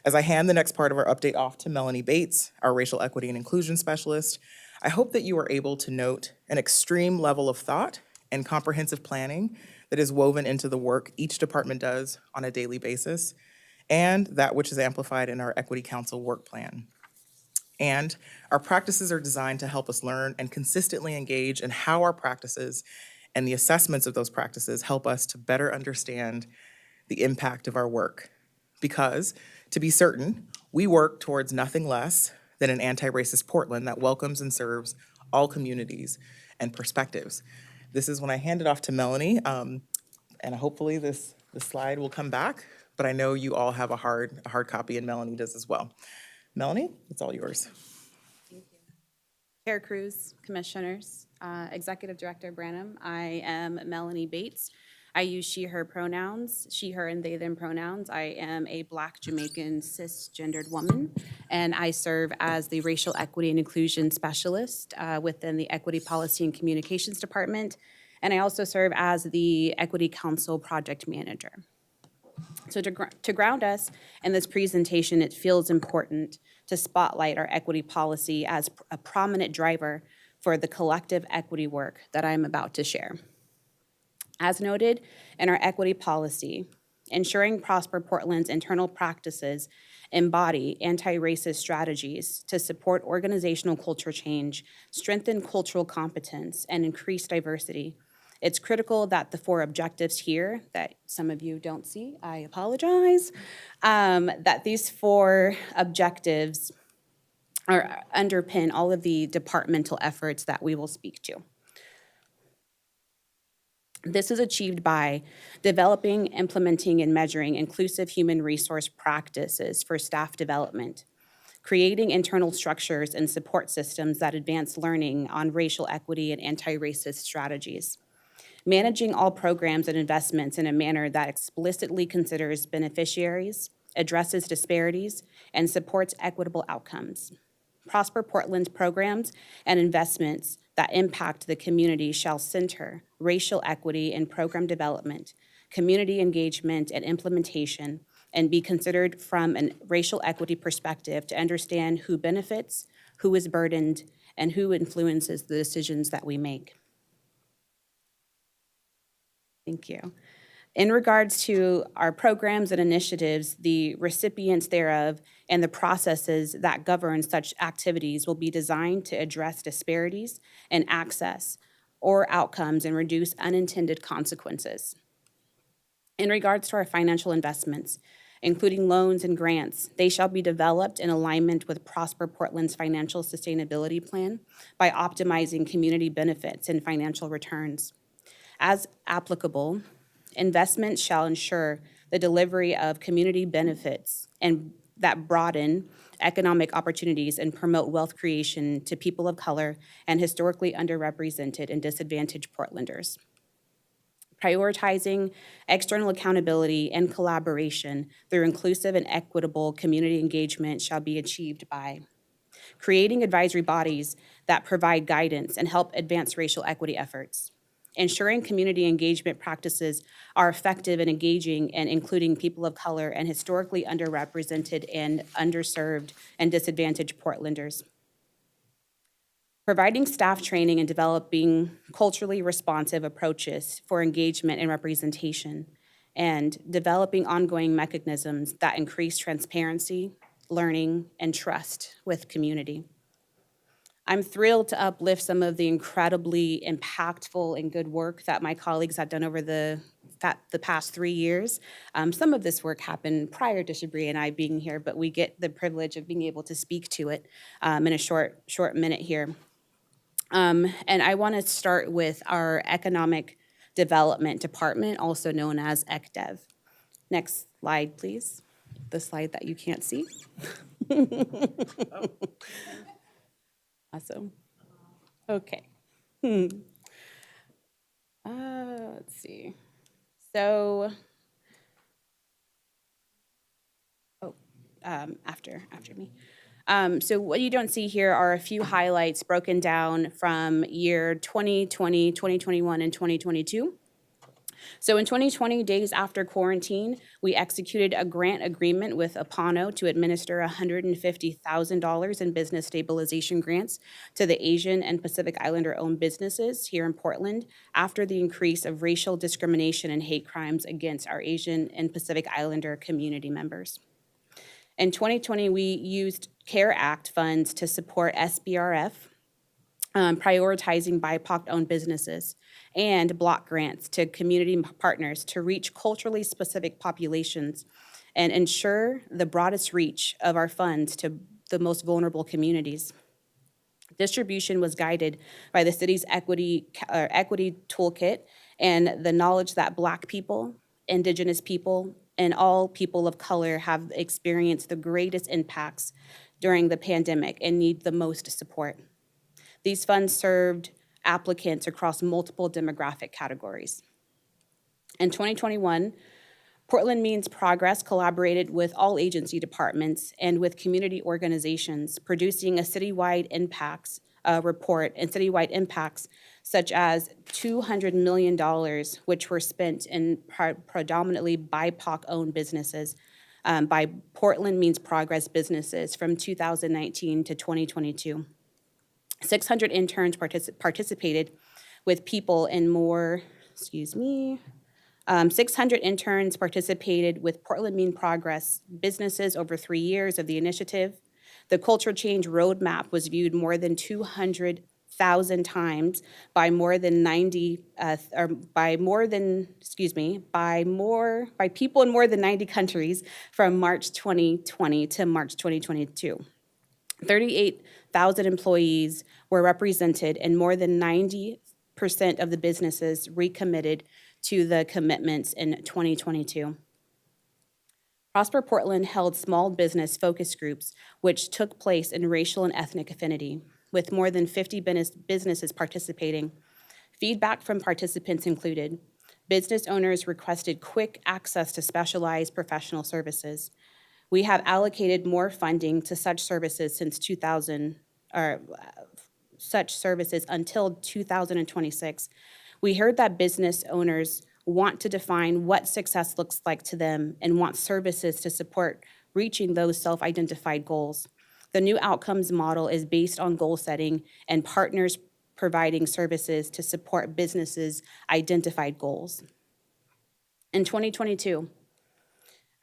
As I hand the next part of our update off to Melanie Bates, our Racial Equity and Inclusion Specialist, I hope that you are able to note an extreme level of thought and comprehensive planning that is woven into the work each department does on a daily basis, and that which is amplified in our Equity Council work plan. And our practices are designed to help us learn and consistently engage in how our practices and the assessments of those practices help us to better understand the impact of our work. Because, to be certain, we work towards nothing less than an anti-racist Portland that welcomes and serves all communities and perspectives. This is when I hand it off to Melanie, and hopefully this slide will come back, but I know you all have a hard copy, and Melanie does as well. Melanie, it's all yours. Chair Cruz, Commissioners, Executive Director Branham, I am Melanie Bates. I use she, her pronouns, she, her, and they, them pronouns. I am a Black Jamaican cisgendered woman, and I serve as the Racial Equity and Inclusion Specialist within the Equity Policy and Communications Department, and I also serve as the Equity Council Project Manager. So to ground us in this presentation, it feels important to spotlight our equity policy as a prominent driver for the collective equity work that I'm about to share. As noted in our equity policy, ensuring Prosper Portland's internal practices embody anti-racist strategies to support organizational culture change, strengthen cultural competence, and increase diversity. It's critical that the 4 objectives here, that some of you don't see, I apologize, that these 4 objectives underpin all of the departmental efforts that we will speak to. This is achieved by developing, implementing, and measuring inclusive human resource practices for staff development, creating internal structures and support systems that advance learning on racial equity and anti-racist strategies, managing all programs and investments in a manner that explicitly considers beneficiaries, addresses disparities, and supports equitable outcomes. Prosper Portland's programs and investments that impact the community shall center racial equity in program development, community engagement and implementation, and be considered from a racial equity perspective to understand who benefits, who is burdened, and who influences the decisions that we make. Thank you. In regards to our programs and initiatives, the recipients thereof and the processes that govern such activities will be designed to address disparities in access or outcomes and reduce unintended consequences. In regards to our financial investments, including loans and grants, they shall be developed in alignment with Prosper Portland's financial sustainability plan by optimizing community benefits and financial returns. As applicable, investments shall ensure the delivery of community benefits and that broaden economic opportunities and promote wealth creation to people of color and historically underrepresented and disadvantaged Portlanders. Prioritizing external accountability and collaboration through inclusive and equitable community engagement shall be achieved by creating advisory bodies that provide guidance and help advance racial equity efforts, ensuring community engagement practices are effective in engaging and including people of color and historically underrepresented and underserved and disadvantaged Portlanders. Providing staff training and developing culturally responsive approaches for engagement and representation, and developing ongoing mechanisms that increase transparency, learning, and trust with community. I'm thrilled to uplift some of the incredibly impactful and good work that my colleagues have done over the past 3 years. Some of this work happened prior to Shabri and I being here, but we get the privilege of being able to speak to it in a short minute here. And I want to start with our Economic Development Department, also known as ECDev. Next slide, please. The slide that you can't see. Awesome. Okay. Let's see. So, after me. So what you don't see here are a few highlights broken down from year 2020, 2021, and 2022. So in 2020, days after quarantine, we executed a grant agreement with Apano to administer $150,000 in business stabilization grants to the Asian and Pacific Islander-owned businesses here in Portland after the increase of racial discrimination and hate crimes against our Asian and Pacific Islander community members. In 2020, we used CARE Act funds to support SBRF, prioritizing BIPOC-owned businesses, and block grants to community partners to reach culturally specific populations and ensure the broadest reach of our funds to the most vulnerable communities. Distribution was guided by the city's equity toolkit and the knowledge that Black people, Indigenous people, and all people of color have experienced the greatest impacts during the pandemic and need the most support. These funds served applicants across multiple demographic categories. In 2021, Portland Means Progress collaborated with all agency departments and with community organizations, producing a citywide impacts report and citywide impacts such as $200 million, which were spent in predominantly BIPOC-owned businesses by Portland Means Progress businesses from 2019 to 2022. 600 interns participated with people in more, 600 interns participated with Portland Mean Progress businesses over 3 years of the initiative. The culture change roadmap was viewed more than 200,000 times by people in more than 90 countries from March 2020 to March 2022. 38,000 employees were represented, and more than 90% of the businesses recommitted to the commitments in 2022. Prosper Portland held small business focus groups, which took place in racial and ethnic affinity, with more than 50 businesses participating. Feedback from participants included: business owners requested quick access to specialized professional services. We have allocated more funding to such services until 2026. We heard that business owners want to define what success looks like to them and want services to support reaching those self-identified goals. The new outcomes model is based on goal setting and partners providing services to support businesses' identified goals. In 2022,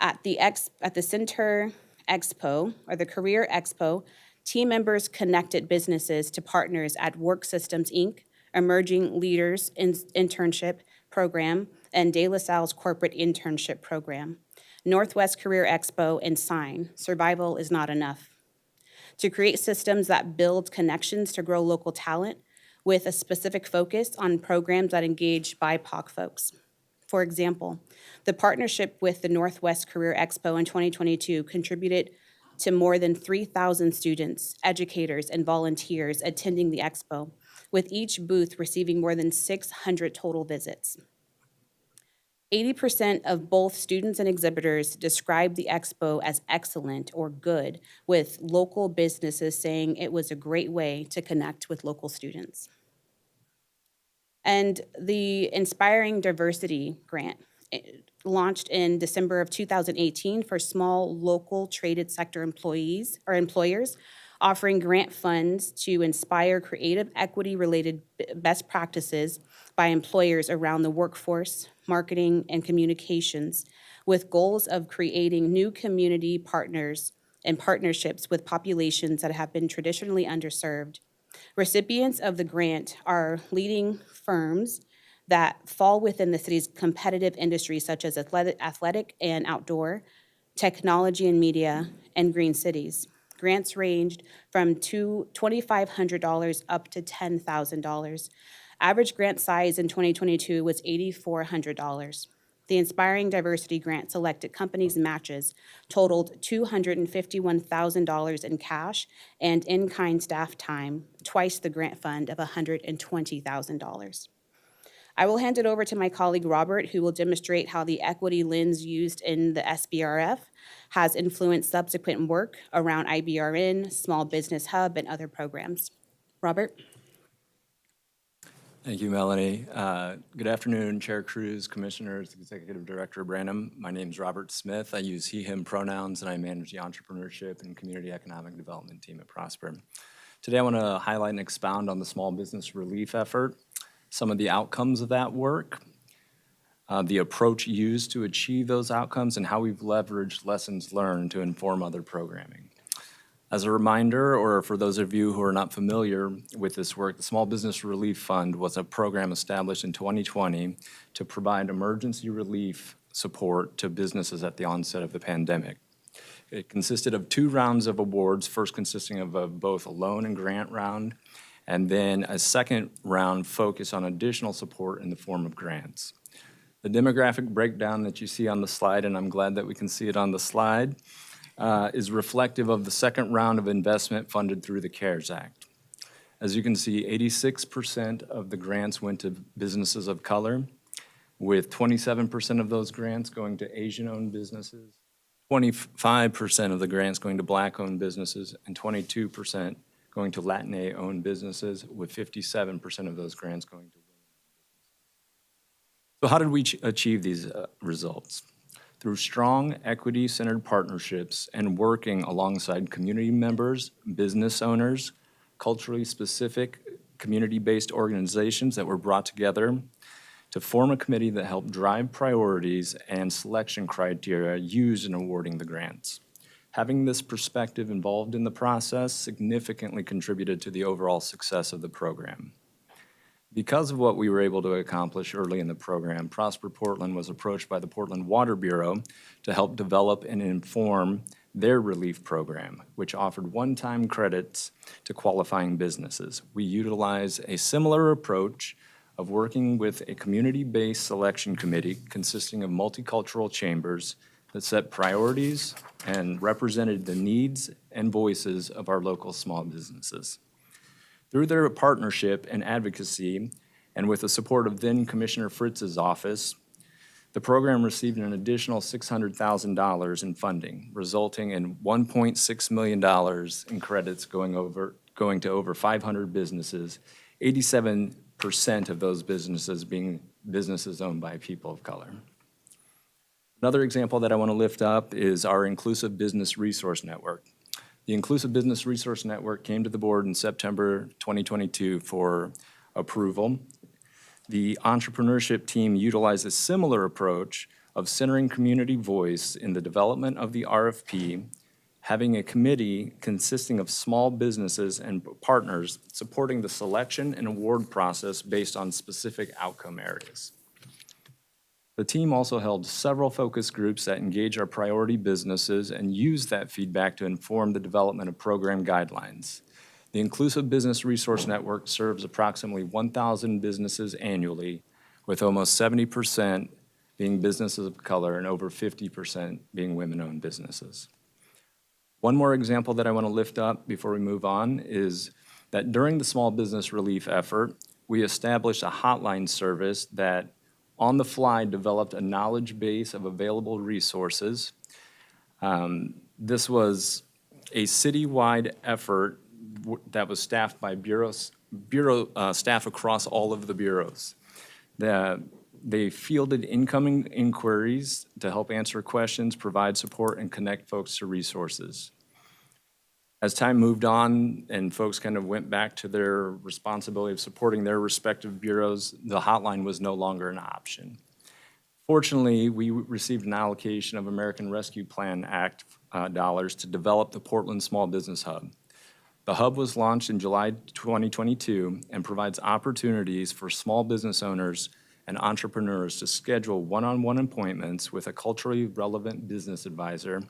at the Center Expo, or the Career Expo, team members connected businesses to partners at Work Systems, Inc., Emerging Leaders Internship Program, and De La Salle's Corporate Internship Program. Northwest Career Expo and Sign, Survival is Not Enough. To create systems that build connections to grow local talent with a specific focus on programs that engage BIPOC folks. For example, the partnership with the Northwest Career Expo in 2022 contributed to more than 3,000 students, educators, and volunteers attending the expo, with each booth receiving more than 600 total visits. 80% of both students and exhibitors described the expo as excellent or good, with local businesses saying it was a great way to connect with local students. And the Inspiring Diversity Grant, launched in December of 2018 for small local traded sector employers, offering grant funds to inspire creative equity-related best practices by employers around the workforce, marketing, and communications, with goals of creating new community partners and partnerships with populations that have been traditionally underserved. Recipients of the grant are leading firms that fall within the city's competitive industries such as athletic and outdoor, technology and media, and green cities. Grants ranged from $2,500 up to $10,000. Average grant size in 2022 was $8,400. The Inspiring Diversity Grant selected companies' matches totaled $251,000 in cash and in-kind staff time, twice the grant fund of $120,000. I will hand it over to my colleague Robert, who will demonstrate how the equity lens used in the SBRF has influenced subsequent work around IBRN, Small Business Hub, and other programs. Robert? Thank you, Melanie. Good afternoon, Chair Cruz, Commissioners, Executive Director Branham. My name is Robert Smith. I use he, him pronouns, and I manage the entrepreneurship and community economic development team at Prosper. Today, I want to highlight and expound on the small business relief effort, some of the outcomes of that work, the approach used to achieve those outcomes, and how we've leveraged lessons learned to inform other programming. As a reminder, or for those of you who are not familiar with this work, the Small Business Relief Fund was a program established in 2020 to provide emergency relief support to businesses at the onset of the pandemic. It consisted of 2 rounds of awards, first consisting of both a loan and grant round, and then a second round focused on additional support in the form of grants. The demographic breakdown that you see on the slide, and I'm glad that we can see it on the slide, is reflective of the second round of investment funded through the CARES Act. As you can see, 86% of the grants went to businesses of color, with 27% of those grants going to Asian-owned businesses, 25% of the grants going to Black-owned businesses, and 22% going to Latina-owned businesses, with 57% of those grants going to women. So how did we achieve these results? Through strong equity-centered partnerships and working alongside community members, business owners, culturally specific, community-based organizations that were brought together to form a committee that helped drive priorities and selection criteria used in awarding the grants. Having this perspective involved in the process significantly contributed to the overall success of the program. Because of what we were able to accomplish early in the program, Prosper Portland was approached by the Portland Water Bureau to help develop and inform their relief program, which offered one-time credits to qualifying businesses. We utilize a similar approach of working with a community-based selection committee consisting of multicultural chambers that set priorities and represented the needs and voices of our local small businesses. Through their partnership and advocacy, and with the support of then Commissioner Fritz's office, the program received an additional $600,000 in funding, resulting in $1.6 million in credits going to over 500 businesses, 87% of those businesses being businesses owned by people of color. Another example that I want to lift up is our Inclusive Business Resource Network. The Inclusive Business Resource Network came to the board in September 2022 for approval. The entrepreneurship team utilized a similar approach of centering community voice in the development of the RFP, having a committee consisting of small businesses and partners supporting the selection and award process based on specific outcome areas. The team also held several focus groups that engage our priority businesses and use that feedback to inform the development of program guidelines. The Inclusive Business Resource Network serves approximately 1,000 businesses annually, with almost 70% being businesses of color and over 50% being women-owned businesses. One more example that I want to lift up before we move on is that during the small business relief effort, we established a hotline service that on the fly developed a knowledge base of available resources. This was a citywide effort that was staffed by bureau staff across all of the bureaus. They fielded incoming inquiries to help answer questions, provide support, and connect folks to resources. As time moved on and folks kind of went back to their responsibility of supporting their respective bureaus, the hotline was no longer an option. Fortunately, we received an allocation of American Rescue Plan Act dollars to develop the Portland Small Business Hub. The hub was launched in July 2022 and provides opportunities for small business owners and entrepreneurs to schedule one-on-one appointments with a culturally relevant business advisor,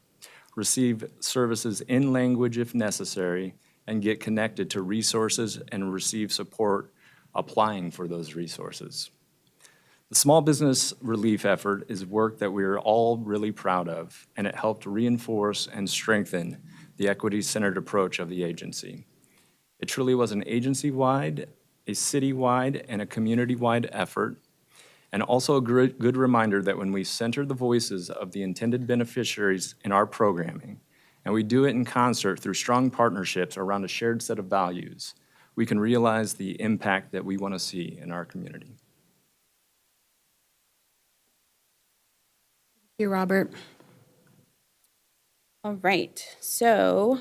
receive services in language if necessary, and get connected to resources and receive support applying for those resources. The small business relief effort is work that we're all really proud of, and it helped reinforce and strengthen the equity-centered approach of the agency. It truly was an agency-wide, a city-wide, and a community-wide effort, and also a good reminder that when we center the voices of the intended beneficiaries in our programming, and we do it in concert through strong partnerships around a shared set of values, we can realize the impact that we want to see in our community. Thank you, Robert. All right, so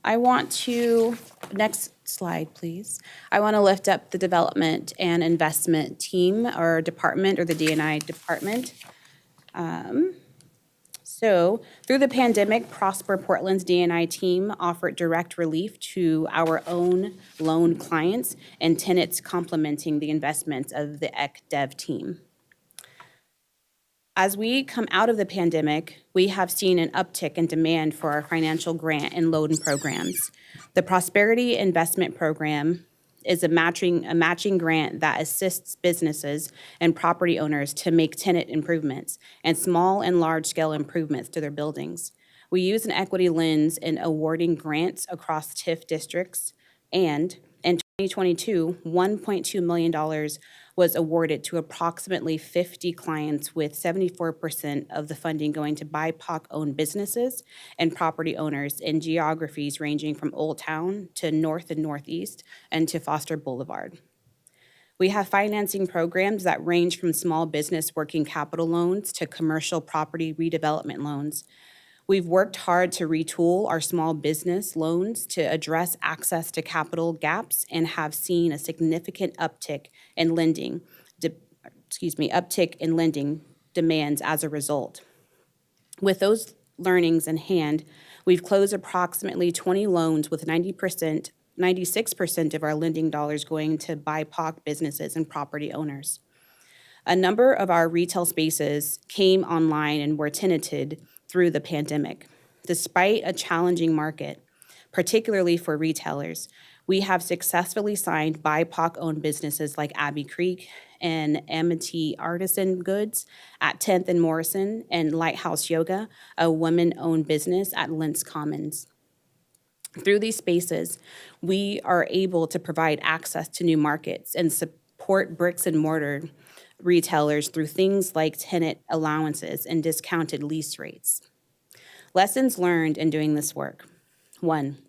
I want to, next slide, please. I want to lift up the development and investment team or department, or the D&I department. So through the pandemic, Prosper Portland's D&I team offered direct relief to our own loan clients and tenants complementing the investments of the ECDev team. As we come out of the pandemic, we have seen an uptick in demand for our financial grant and loan programs. The Prosperity Investment Program is a matching grant that assists businesses and property owners to make tenant improvements and small and large-scale improvements to their buildings. We use an equity lens in awarding grants across TIF districts, and in 2022, $1.2 million was awarded to approximately 50 clients, with 74% of the funding going to BIPOC-owned businesses and property owners in geographies ranging from Old Town to North and Northeast and to Foster Boulevard. We have financing programs that range from small business working capital loans to commercial property redevelopment loans. We've worked hard to retool our small business loans to address access to capital gaps and have seen a significant uptick in lending demands as a result. With those learnings in hand, we've closed approximately 20 loans with 96% of our lending dollars going to BIPOC businesses and property owners. A number of our retail spaces came online and were tenanted through the pandemic. Despite a challenging market, particularly for retailers, we have successfully signed BIPOC-owned businesses like Abbey Creek and Amity Artisan Goods at 10th and Morrison, and Lighthouse Yoga, a women-owned business at Lentz Commons. Through these spaces, we are able to provide access to new markets and support bricks and mortar retailers through things like tenant allowances and discounted lease rates. Lessons learned in doing this work. 1,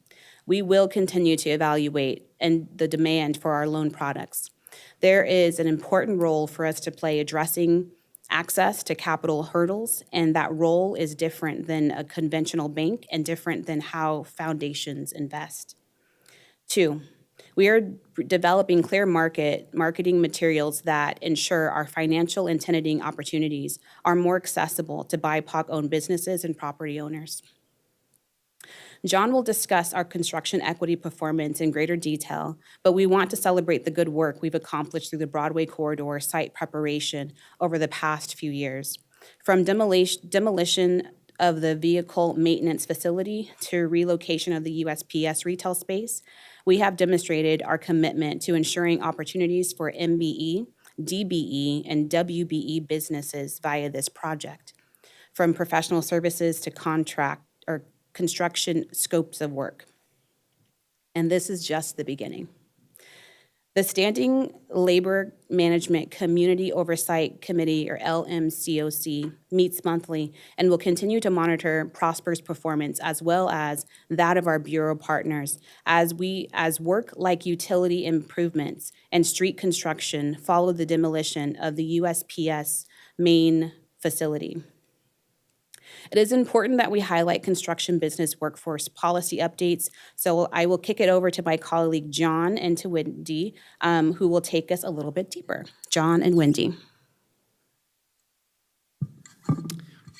we will continue to evaluate the demand for our loan products. There is an important role for us to play addressing access to capital hurdles, and that role is different than a conventional bank and different than how foundations invest. 2, we are developing clear marketing materials that ensure our financial and tenanting opportunities are more accessible to BIPOC-owned businesses and property owners. John will discuss our construction equity performance in greater detail, but we want to celebrate the good work we've accomplished through the Broadway corridor site preparation over the past few years. From demolition of the vehicle maintenance facility to relocation of the USPS retail space, we have demonstrated our commitment to ensuring opportunities for MBE, DBE, and WBE businesses via this project, from professional services to contract or construction scopes of work. And this is just the beginning. The Standing Labor Management Community Oversight Committee, or LMCOC, meets monthly and will continue to monitor Prosper's performance as well as that of our Bureau partners as work like utility improvements and street construction follow the demolition of the USPS main facility. It is important that we highlight construction business workforce policy updates, so I will kick it over to my colleague John and to Wendy, who will take us a little bit deeper. John and Wendy.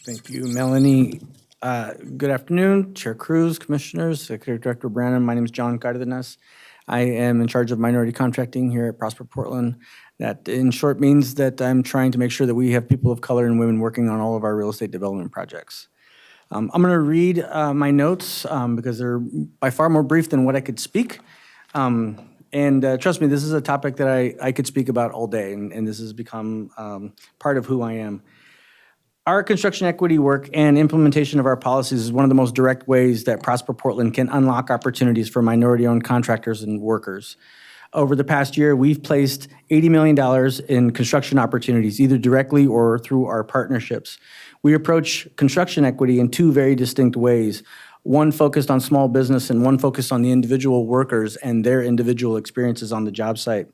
Thank you, Melanie. Good afternoon, Chair Cruz, Commissioners, Executive Director Branham. My name is John Cardenas. I am in charge of minority contracting here at Prosper Portland. That, in short, means that I'm trying to make sure that we have people of color and women working on all of our real estate development projects. I'm going to read my notes because they're by far more brief than what I could speak. And trust me, this is a topic that I could speak about all day, and this has become part of who I am. Our construction equity work and implementation of our policies is one of the most direct ways that Prosper Portland can unlock opportunities for minority-owned contractors and workers. Over the past year, we've placed $80 million in construction opportunities, either directly or through our partnerships. We approach construction equity in two very distinct ways, one focused on small business and one focused on the individual workers and their individual experiences on the job site.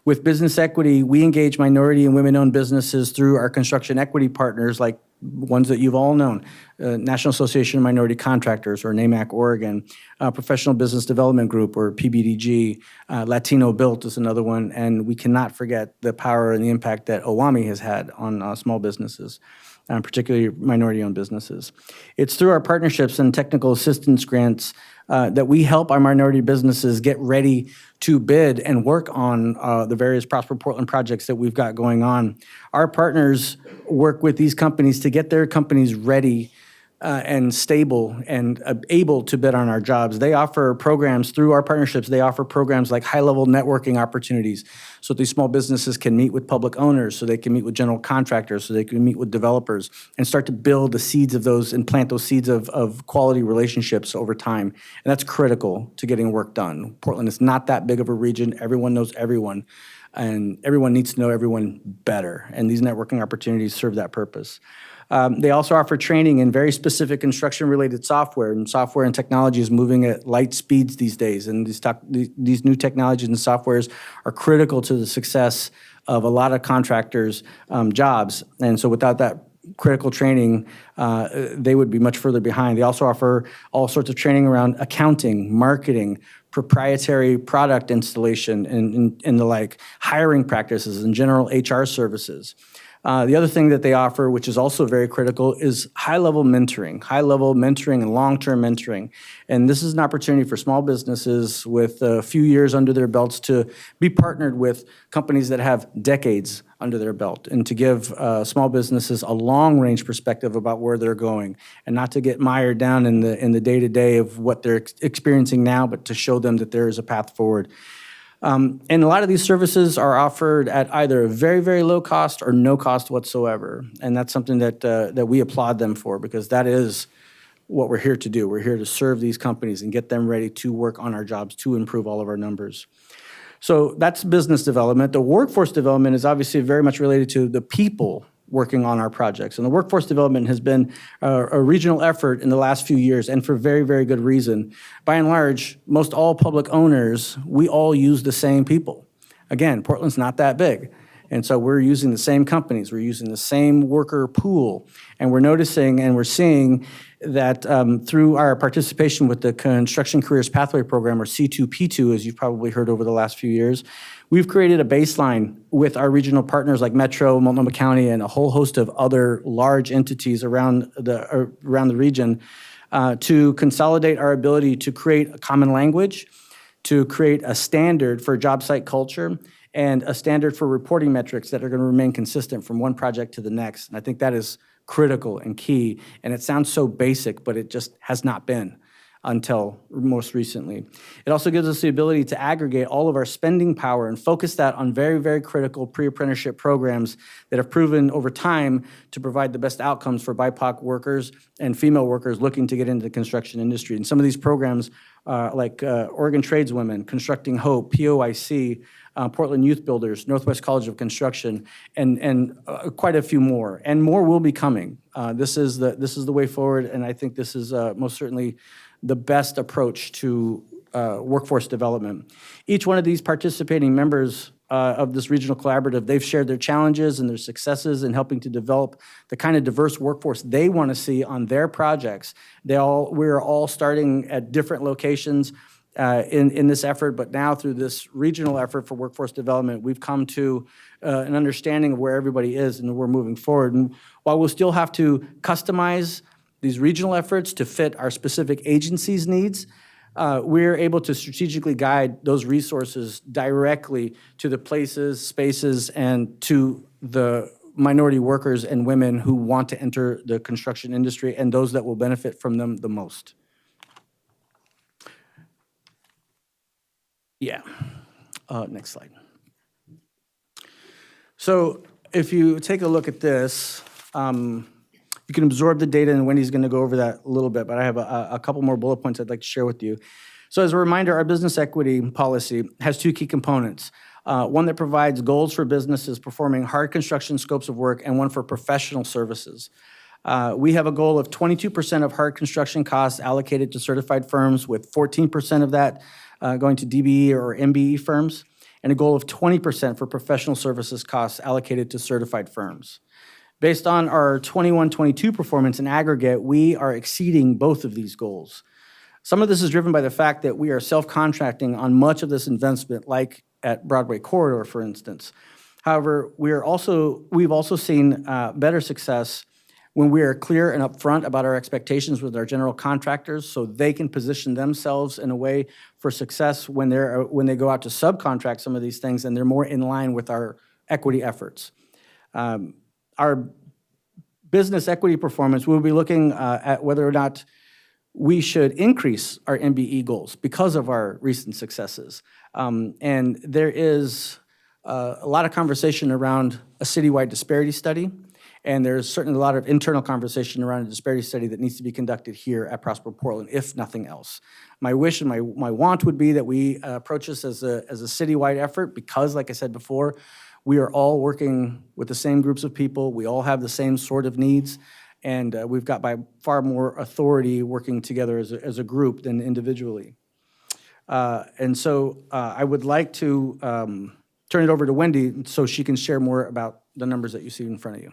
With business equity, we engage minority and women-owned businesses through our construction equity partners, like ones that you've all known, National Association of Minority Contractors, or NAMAC Oregon, Professional Business Development Group, or PBDG, Latino Built is another one, and we cannot forget the power and the impact that OWAMI has had on small businesses, particularly minority-owned businesses. It's through our partnerships and technical assistance grants that we help our minority businesses get ready to bid and work on the various Prosper Portland projects that we've got going on. Our partners work with these companies to get their companies ready and stable and able to bid on our jobs. They offer programs through our partnerships. They offer programs like high-level networking opportunities so these small businesses can meet with public owners, so they can meet with general contractors, so they can meet with developers and start to build the seeds of those and plant those seeds of quality relationships over time. And that's critical to getting work done. Portland is not that big of a region. Everyone knows everyone, and everyone needs to know everyone better. And these networking opportunities serve that purpose. They also offer training in very specific construction-related software, and software and technology is moving at light speeds these days, and these new technologies and softwares are critical to the success of a lot of contractors' jobs. And so without that critical training, they would be much further behind. They also offer all sorts of training around accounting, marketing, proprietary product installation, and the like, hiring practices and general HR services. The other thing that they offer, which is also very critical, is high-level mentoring and long-term mentoring. And this is an opportunity for small businesses with a few years under their belts to be partnered with companies that have decades under their belt, and to give small businesses a long-range perspective about where they're going, and not to get mired down in the day-to-day of what they're experiencing now, but to show them that there is a path forward. And a lot of these services are offered at either a very, very low cost or no cost whatsoever. And that's something that we applaud them for, because that is what we're here to do. We're here to serve these companies and get them ready to work on our jobs to improve all of our numbers. So that's business development. The workforce development is obviously very much related to the people working on our projects. And the workforce development has been a regional effort in the last few years, and for very, very good reason. By and large, most all public owners, we all use the same people. Again, Portland's not that big. And so we're using the same companies, we're using the same worker pool, and we're noticing and we're seeing that through our participation with the Construction Careers Pathway Program, or C2P2, as you've probably heard over the last few years, we've created a baseline with our regional partners like Metro, Multnomah County, and a whole host of other large entities around the region to consolidate our ability to create a common language, to create a standard for job site culture, and a standard for reporting metrics that are going to remain consistent from one project to the next. And I think that is critical and key. And it sounds so basic, but it just has not been until most recently. It also gives us the ability to aggregate all of our spending power and focus that on very, very critical pre-apprenticeship programs that have proven over time to provide the best outcomes for BIPOC workers and female workers looking to get into the construction industry. And some of these programs like Oregon Tradeswomen, Constructing Hope, POIC, Portland Youth Builders, Northwest College of Construction, and quite a few more. And more will be coming. This is the way forward, and I think this is most certainly the best approach to workforce development. Each one of these participating members of this regional collaborative, they've shared their challenges and their successes in helping to develop the kind of diverse workforce they want to see on their projects. We're all starting at different locations in this effort, but now through this regional effort for workforce development, we've come to an understanding of where everybody is, and we're moving forward. And while we'll still have to customize these regional efforts to fit our specific agency's needs, we're able to strategically guide those resources directly to the places, spaces, and to the minority workers and women who want to enter the construction industry, and those that will benefit from them the most. Yeah. Next slide. So if you take a look at this, you can absorb the data, and Wendy's going to go over that a little bit, but I have a couple more bullet points I'd like to share with you. So as a reminder, our business equity policy has two key components. One that provides goals for businesses performing hard construction scopes of work, and one for professional services. We have a goal of 22% of hard construction costs allocated to certified firms, with 14% of that going to DBE or MBE firms, and a goal of 20% for professional services costs allocated to certified firms. Based on our 21-22 performance in aggregate, we are exceeding both of these goals. Some of this is driven by the fact that we are self-contracting on much of this investment, like at Broadway Corridor, for instance. However, we've also seen better success when we are clear and upfront about our expectations with our general contractors, so they can position themselves in a way for success when they go out to subcontract some of these things, and they're more in line with our equity efforts. Our business equity performance, we'll be looking at whether or not we should increase our MBE goals because of our recent successes. And there is a lot of conversation around a citywide disparity study, and there's certainly a lot of internal conversation around a disparity study that needs to be conducted here at Prosper Portland, if nothing else. My wish and my want would be that we approach this as a citywide effort, because, like I said before, we are all working with the same groups of people. We all have the same sort of needs, and we've got by far more authority working together as a group than individually. And so I would like to turn it over to Wendy so she can share more about the numbers that you see in front of you.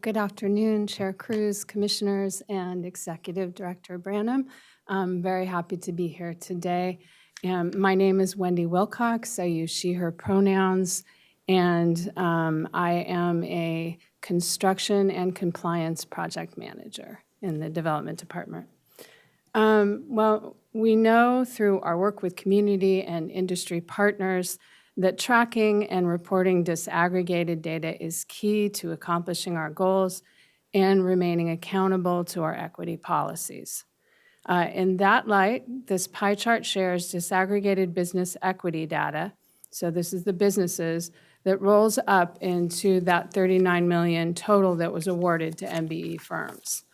Good afternoon, Chair Cruz, Commissioners, and Executive Director Branham. I'm very happy to be here today. My name is Wendy Wilcox. I use she, her pronouns, and I am a construction and compliance project manager in the Development Department. Well, we know through our work with community and industry partners that tracking and reporting disaggregated data is key to accomplishing our goals and remaining accountable to our equity policies. In that light, this pie chart shares disaggregated business equity data. So this is the businesses that rolls up into that 39 million total that was awarded to MBE firms.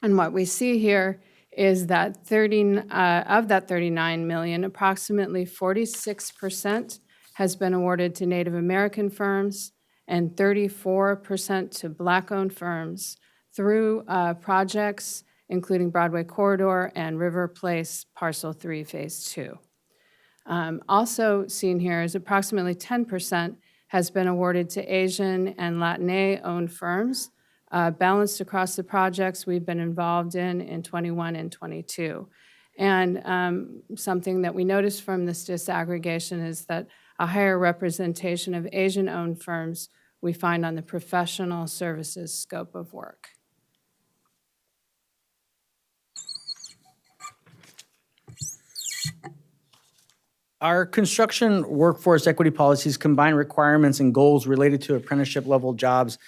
And what we see here is that of that 39 million, approximately 46% has been awarded to Native American firms and 34% to Black-owned firms through projects including Broadway Corridor and River Place Parcel 3 Phase 2. Also seen here is approximately 10% has been awarded to Asian and Latinx-owned firms, balanced across the projects we've been involved in 21 and 22. And something that we noticed from this disaggregation is that a higher representation of Asian-owned firms we find on the professional services scope of work. Our construction workforce equity policies combine requirements and goals related to apprenticeship level jobs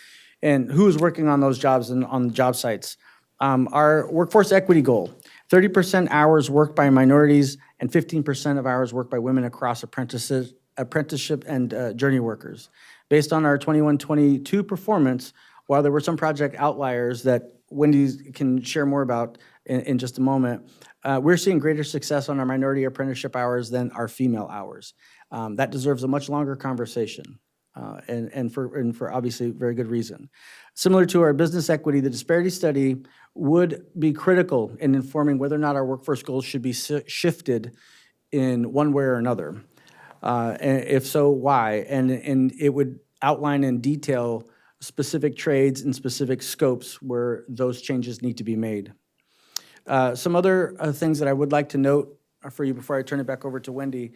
and who is working on those jobs and on the job sites. Our workforce equity goal, 30% hours worked by minorities and 15% of hours worked by women across apprenticeship and journey workers. Based on our 21-22 performance, while there were some project outliers that Wendy can share more about in just a moment, we're seeing greater success on our minority apprenticeship hours than our female hours. That deserves a much longer conversation, and for obviously very good reason. Similar to our business equity, the disparity study would be critical in informing whether or not our workforce goals should be shifted in one way or another. And if so, why? And it would outline in detail specific trades and specific scopes where those changes need to be made. Some other things that I would like to note for you before I turn it back over to Wendy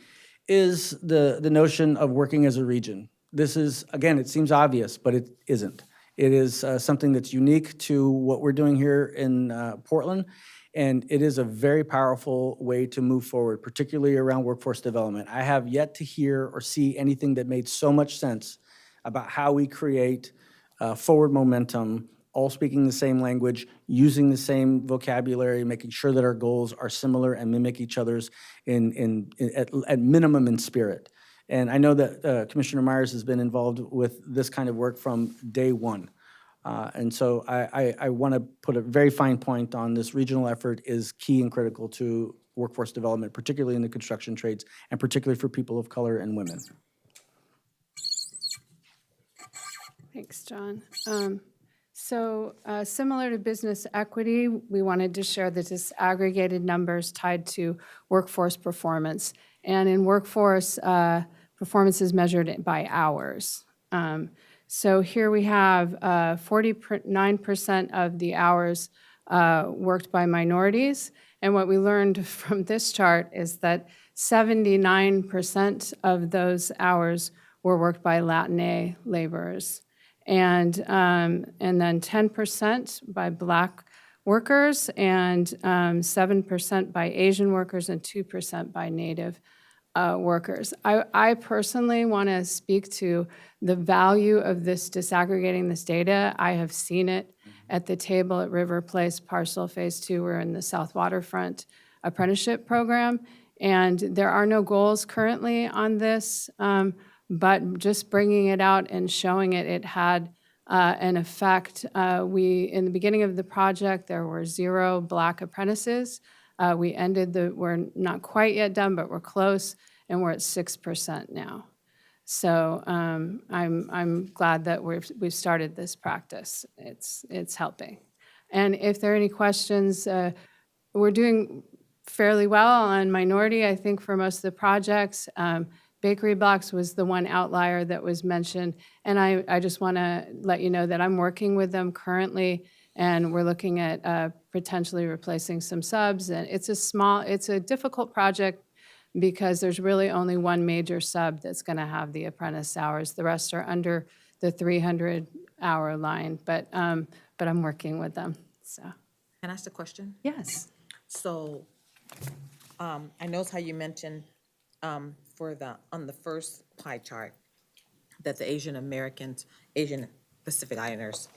is the notion of working as a region. This is, again, it seems obvious, but it isn't. It is something that's unique to what we're doing here in Portland, and it is a very powerful way to move forward, particularly around workforce development. I have yet to hear or see anything that made so much sense about how we create forward momentum, all speaking the same language, using the same vocabulary, making sure that our goals are similar and mimic each other's at minimum in spirit. And I know that Commissioner Myers has been involved with this kind of work from day one. And so I want to put a very fine point on this regional effort is key and critical to workforce development, particularly in the construction trades, and particularly for people of color and women. Thanks, John. So similar to business equity, we wanted to share the disaggregated numbers tied to workforce performance. And in workforce, performance is measured by hours. So here we have 49% of the hours worked by minorities. And what we learned from this chart is that 79% of those hours were worked by Latinx laborers. And then 10% by Black workers, and 7% by Asian workers, and 2% by Native workers. I personally want to speak to the value of this disaggregating this data. I have seen it at the table at River Place Parcel Phase 2. We're in the South Waterfront Apprenticeship Program, and there are no goals currently on this. But just bringing it out and showing it, it had an effect. In the beginning of the project, there were 0 Black apprentices. We're not quite yet done, but we're close, and we're at 6% now. So I'm glad that we've started this practice. It's helping. And if there are any questions, we're doing fairly well on minority, I think, for most of the projects. Bakery Box was the one outlier that was mentioned. And I just want to let you know that I'm working with them currently, and we're looking at potentially replacing some subs. And it's a difficult project because there's really only one major sub that's going to have the apprentice hours. The rest are under the 300-hour line, but I'm working with them, so. Can I ask a question? Yes. So, I noticed how you mentioned, on the first pie chart, that the Asian Pacific Islanders,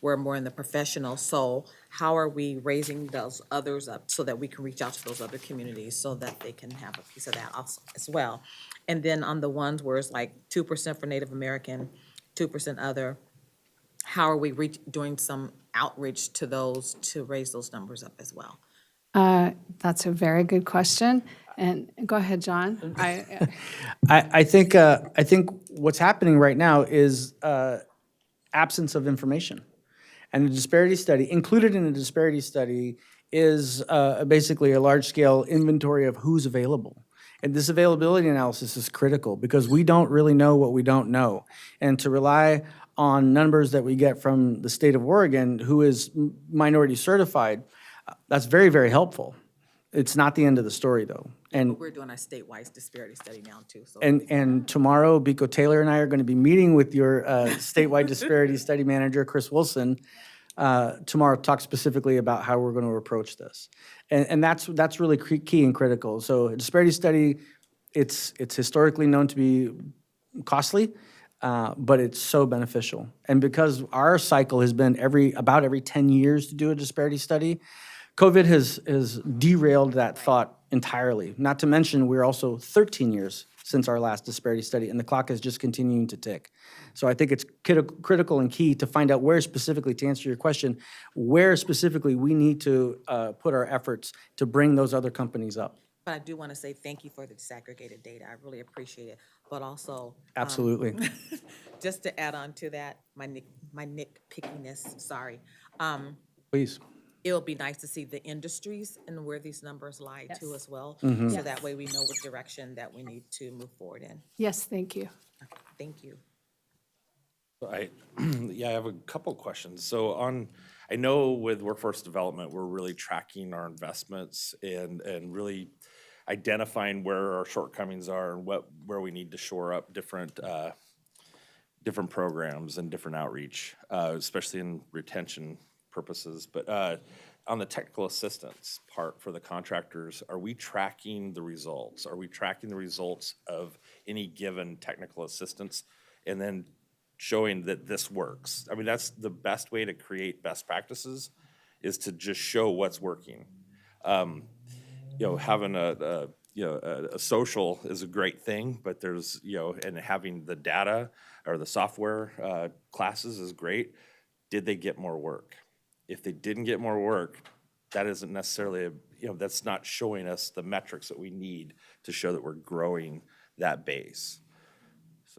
were more in the professional. So how are we raising those others up so that we can reach out to those other communities so that they can have a piece of that also as well? And then on the ones where it's like 2% for Native American, 2% other, how are we doing some outreach to those to raise those numbers up as well? That's a very good question. And go ahead, John. I think what's happening right now is absence of information. And the disparity study, included in the disparity study, is basically a large-scale inventory of who's available. And this availability analysis is critical because we don't really know what we don't know. And to rely on numbers that we get from the state of Oregon, who is minority certified, that's very, very helpful. It's not the end of the story, though. And We're doing a statewide disparity study now too, so. and tomorrow, Biko Taylor and I are going to be meeting with your statewide disparity study manager, Chris Wilson, tomorrow to talk specifically about how we're going to approach this. And that's really key and critical. So a disparity study, it's historically known to be costly, but it's so beneficial. And because our cycle has been about every 10 years to do a disparity study, COVID has derailed that thought entirely. Not to mention, we're also 13 years since our last disparity study, and the clock is just continuing to tick. So I think it's critical and key to find out where specifically, to answer your question, where specifically we need to put our efforts to bring those other companies up. But I do want to say thank you for the disaggregated data. I really appreciate it. But also. Absolutely. Just to add on to that, my nitpickiness, sorry. Please. It'll be nice to see the industries and where these numbers lie too as well. Mhm. So that way we know what direction that we need to move forward in. Yes, thank you. Thank you. I have a couple questions. So I know with workforce development, we're really tracking our investments and really identifying where our shortcomings are and where we need to shore up different programs and different outreach, especially in retention purposes. But on the technical assistance part for the contractors, are we tracking the results? Are we tracking the results of any given technical assistance and then showing that this works? I mean, that's the best way to create best practices, is to just show what's working. Having a social is a great thing, but there's, and having the data or the software classes is great. Did they get more work? If they didn't get more work, that isn't necessarily, that's not showing us the metrics that we need to show that we're growing that base.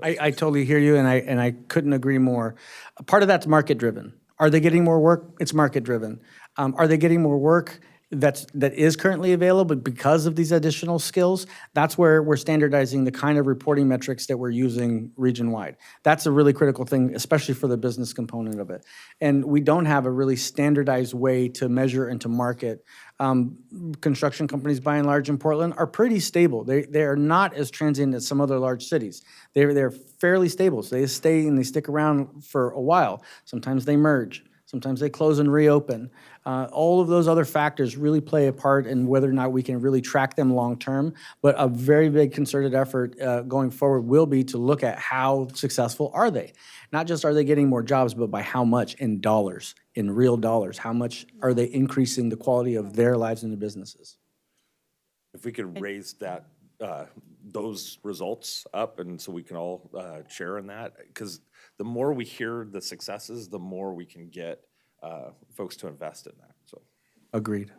I totally hear you, and I couldn't agree more. A part of that's market-driven. Are they getting more work? It's market-driven. Are they getting more work that is currently available because of these additional skills? That's where we're standardizing the kind of reporting metrics that we're using region-wide. That's a really critical thing, especially for the business component of it. And we don't have a really standardized way to measure and to market. Construction companies, by and large, in Portland are pretty stable. They are not as transient as some other large cities. They're fairly stable, so they stay and they stick around for a while. Sometimes they merge. Sometimes they close and reopen. All of those other factors really play a part in whether or not we can really track them long-term. But a very big concerted effort going forward will be to look at how successful are they. Not just are they getting more jobs, but by how much in dollars, in real dollars. How much are they increasing the quality of their lives and their businesses? If we could raise that, those results up, and so we can all share in that, because the more we hear the successes, the more we can get folks to invest in that. So, agreed.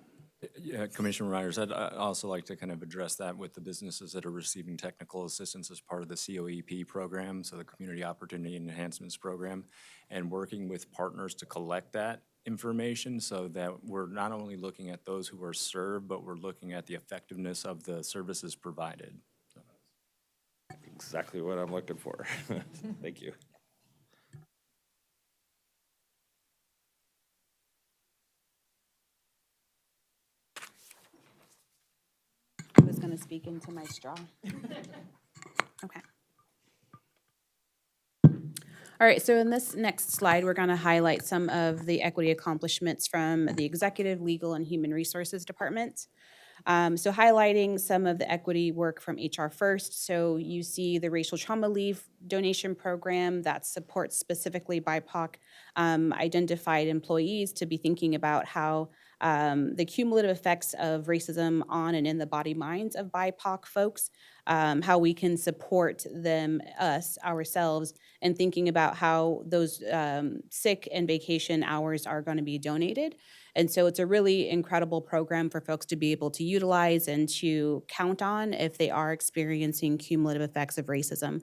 Yeah, Commissioner Myers, I'd also like to kind of address that with the businesses that are receiving technical assistance as part of the COEP program, so the Community Opportunity Enhancements Program, and working with partners to collect that information so that we're not only looking at those who are served, but we're looking at the effectiveness of the services provided. exactly what I'm looking for. Thank you. I was going to speak into my straw. Okay. All right, so in this next slide, we're going to highlight some of the equity accomplishments from the Executive, Legal, and Human Resources Department. So highlighting some of the equity work from HR First. So you see the racial trauma leave donation program that supports specifically BIPOC identified employees to be thinking about how the cumulative effects of racism on and in the body minds of BIPOC folks, how we can support them, ourselves, and thinking about how those sick and vacation hours are going to be donated. And so it's a really incredible program for folks to be able to utilize and to count on if they are experiencing cumulative effects of racism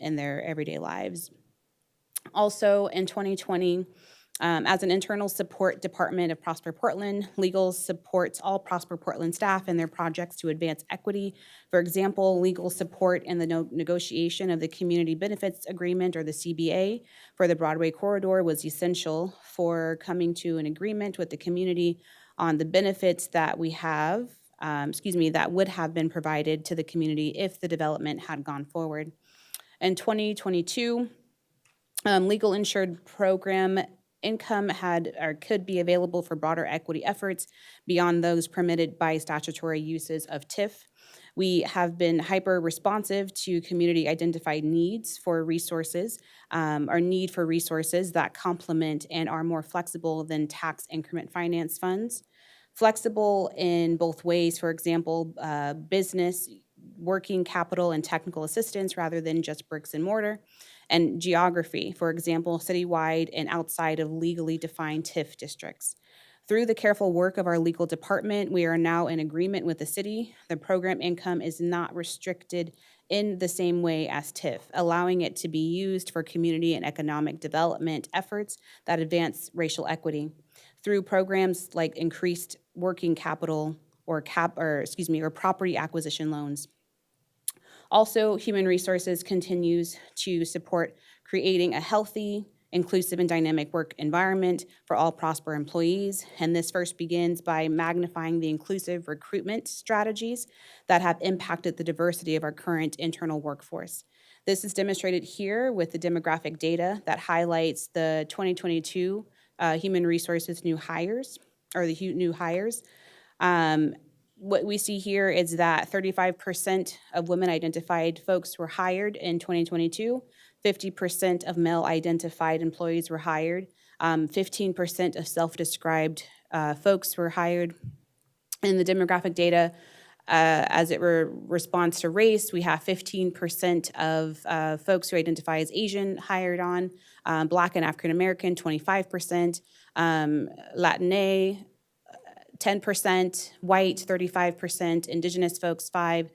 in their everyday lives. Also in 2020, as an internal support department of Prosper Portland, Legal supports all Prosper Portland staff in their projects to advance equity. For example, legal support in the negotiation of the Community Benefits Agreement, or the CBA, for the Broadway corridor was essential for coming to an agreement with the community on the benefits that we have, that would have been provided to the community if the development had gone forward. In 2022, legal insured program income had or could be available for broader equity efforts beyond those permitted by statutory uses of TIF. We have been hyper responsive to community identified needs for resources, or need for resources that complement and are more flexible than tax increment finance funds. Flexible in both ways, for example, business, working capital, and technical assistance rather than just bricks and mortar. And geography, for example, citywide and outside of legally defined TIF districts. Through the careful work of our legal department, we are now in agreement with the city. The program income is not restricted in the same way as TIF, allowing it to be used for community and economic development efforts that advance racial equity through programs like increased working capital or property acquisition loans. Also, Human Resources continues to support creating a healthy, inclusive, and dynamic work environment for all Prosper employees. And this first begins by magnifying the inclusive recruitment strategies that have impacted the diversity of our current internal workforce. This is demonstrated here with the demographic data that highlights the 2022 Human Resources new hires, or the new hires. What we see here is that 35% of women-identified folks were hired in 2022, 50% of male-identified employees were hired, 15% of self-described folks were hired. In the demographic data, as it responds to race, we have 15% of folks who identify as Asian hired on, Black and African American, 25%, Latinx, 10%, white, 35%, indigenous folks, 5%.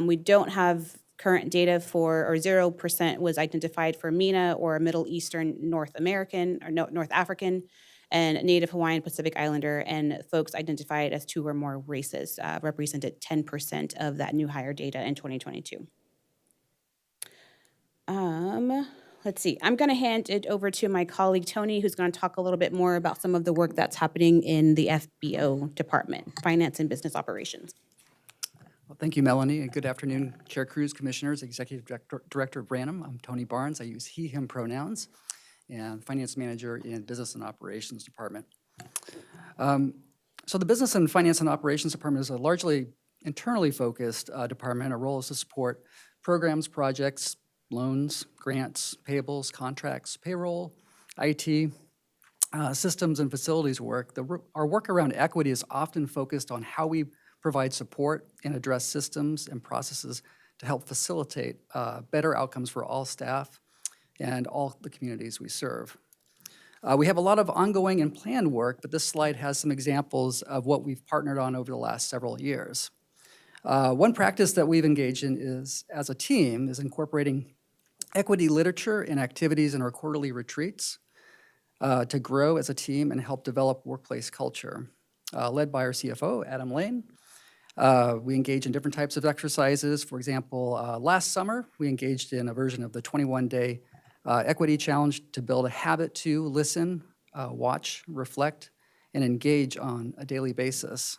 We don't have current data for, or 0% was identified for MENA or Middle Eastern North American, or North African, and Native Hawaiian Pacific Islander, and folks identified as 2 or more races represented 10% of that new hire data in 2022. Let's see, I'm gonna hand it over to my colleague, Tony, who's gonna talk a little bit more about some of the work that's happening in the FBO department, Finance and Business Operations. Well, thank you, Melanie, and good afternoon, Chair Cruz, Commissioners, Executive Director of Branham. I'm Tony Barnes. I use he, him pronouns, and Finance Manager in Business and Operations Department. So the Business and Finance and Operations Department is a largely internally focused department. Our role is to support programs, projects, loans, grants, payables, contracts, payroll, IT, systems and facilities work. Our work around equity is often focused on how we provide support and address systems and processes to help facilitate better outcomes for all staff and all the communities we serve. We have a lot of ongoing and planned work, but this slide has some examples of what we've partnered on over the last several years. One practice that we've engaged in is, as a team, is incorporating equity literature and activities in our quarterly retreats to grow as a team and help develop workplace culture. Led by our CFO, Adam Lane, We engage in different types of exercises. For example, last summer, we engaged in a version of the 21-day equity challenge to build a habit to listen, watch, reflect, and engage on a daily basis.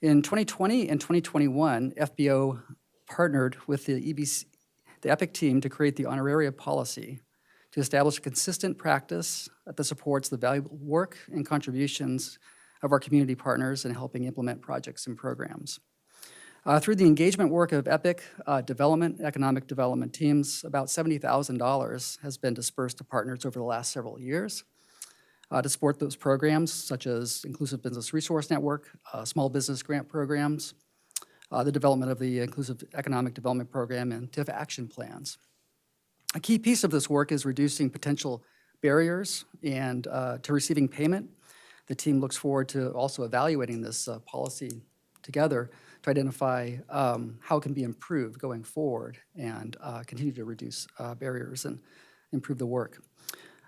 In 2020 and 2021, FBO partnered with the EPIC team to create the honoraria policy to establish a consistent practice that supports the valuable work and contributions of our community partners in helping implement projects and programs. Through the engagement work of EPIC economic development teams, about $70,000 has been dispersed to partners over the last several years to support those programs, such as Inclusive Business Resource Network, small business grant programs, the development of the Inclusive Economic Development Program, and TIF action plans. A key piece of this work is reducing potential barriers and to receiving payment. The team looks forward to also evaluating this policy together to identify how it can be improved going forward and continue to reduce barriers and improve the work.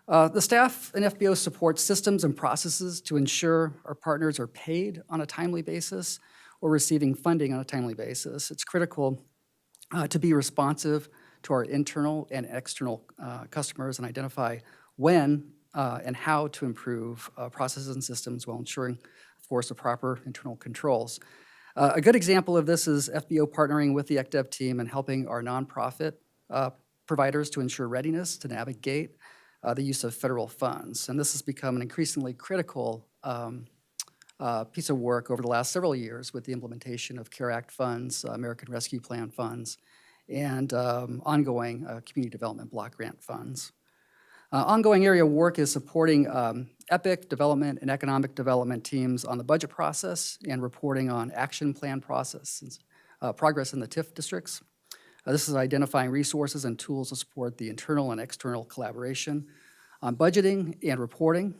The staff in FBO supports systems and processes to ensure our partners are paid on a timely basis or receiving funding on a timely basis. It's critical to be responsive to our internal and external customers and identify when and how to improve processes and systems while ensuring, of course, the proper internal controls. A good example of this is FBO partnering with the ECDEV team and helping our nonprofit providers to ensure readiness to navigate the use of federal funds. And this has become an increasingly critical piece of work over the last several years with the implementation of CARE Act funds, American Rescue Plan funds, and ongoing community development block grant funds. Ongoing area work is supporting EPIC development and economic development teams on the budget process and reporting on action plan process, progress in the TIF districts. This is identifying resources and tools to support the internal and external collaboration on budgeting and reporting.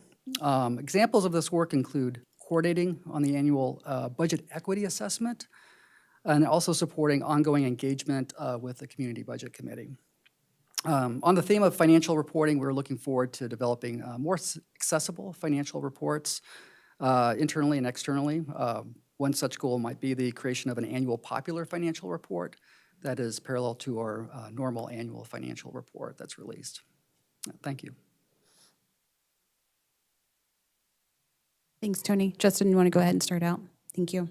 Examples of this work include coordinating on the annual budget equity assessment and also supporting ongoing engagement with the Community Budget Committee. On the theme of financial reporting, we're looking forward to developing more accessible financial reports internally and externally. One such goal might be the creation of an annual popular financial report that is parallel to our normal annual financial report that's released. Thank you. Thanks, Tony. Justin, you want to go ahead and start out? Thank you.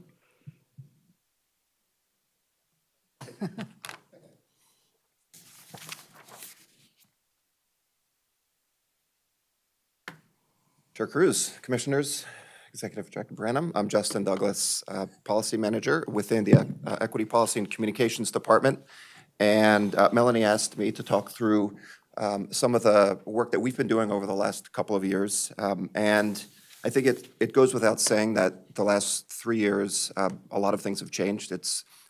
Chair Cruz, Commissioners, Executive Director Branham. I'm Justin Douglas, Policy Manager within the Equity Policy and Communications Department. And Melanie asked me to talk through some of the work that we've been doing over the last couple of years. And I think it goes without saying that the last 3 years, a lot of things have changed.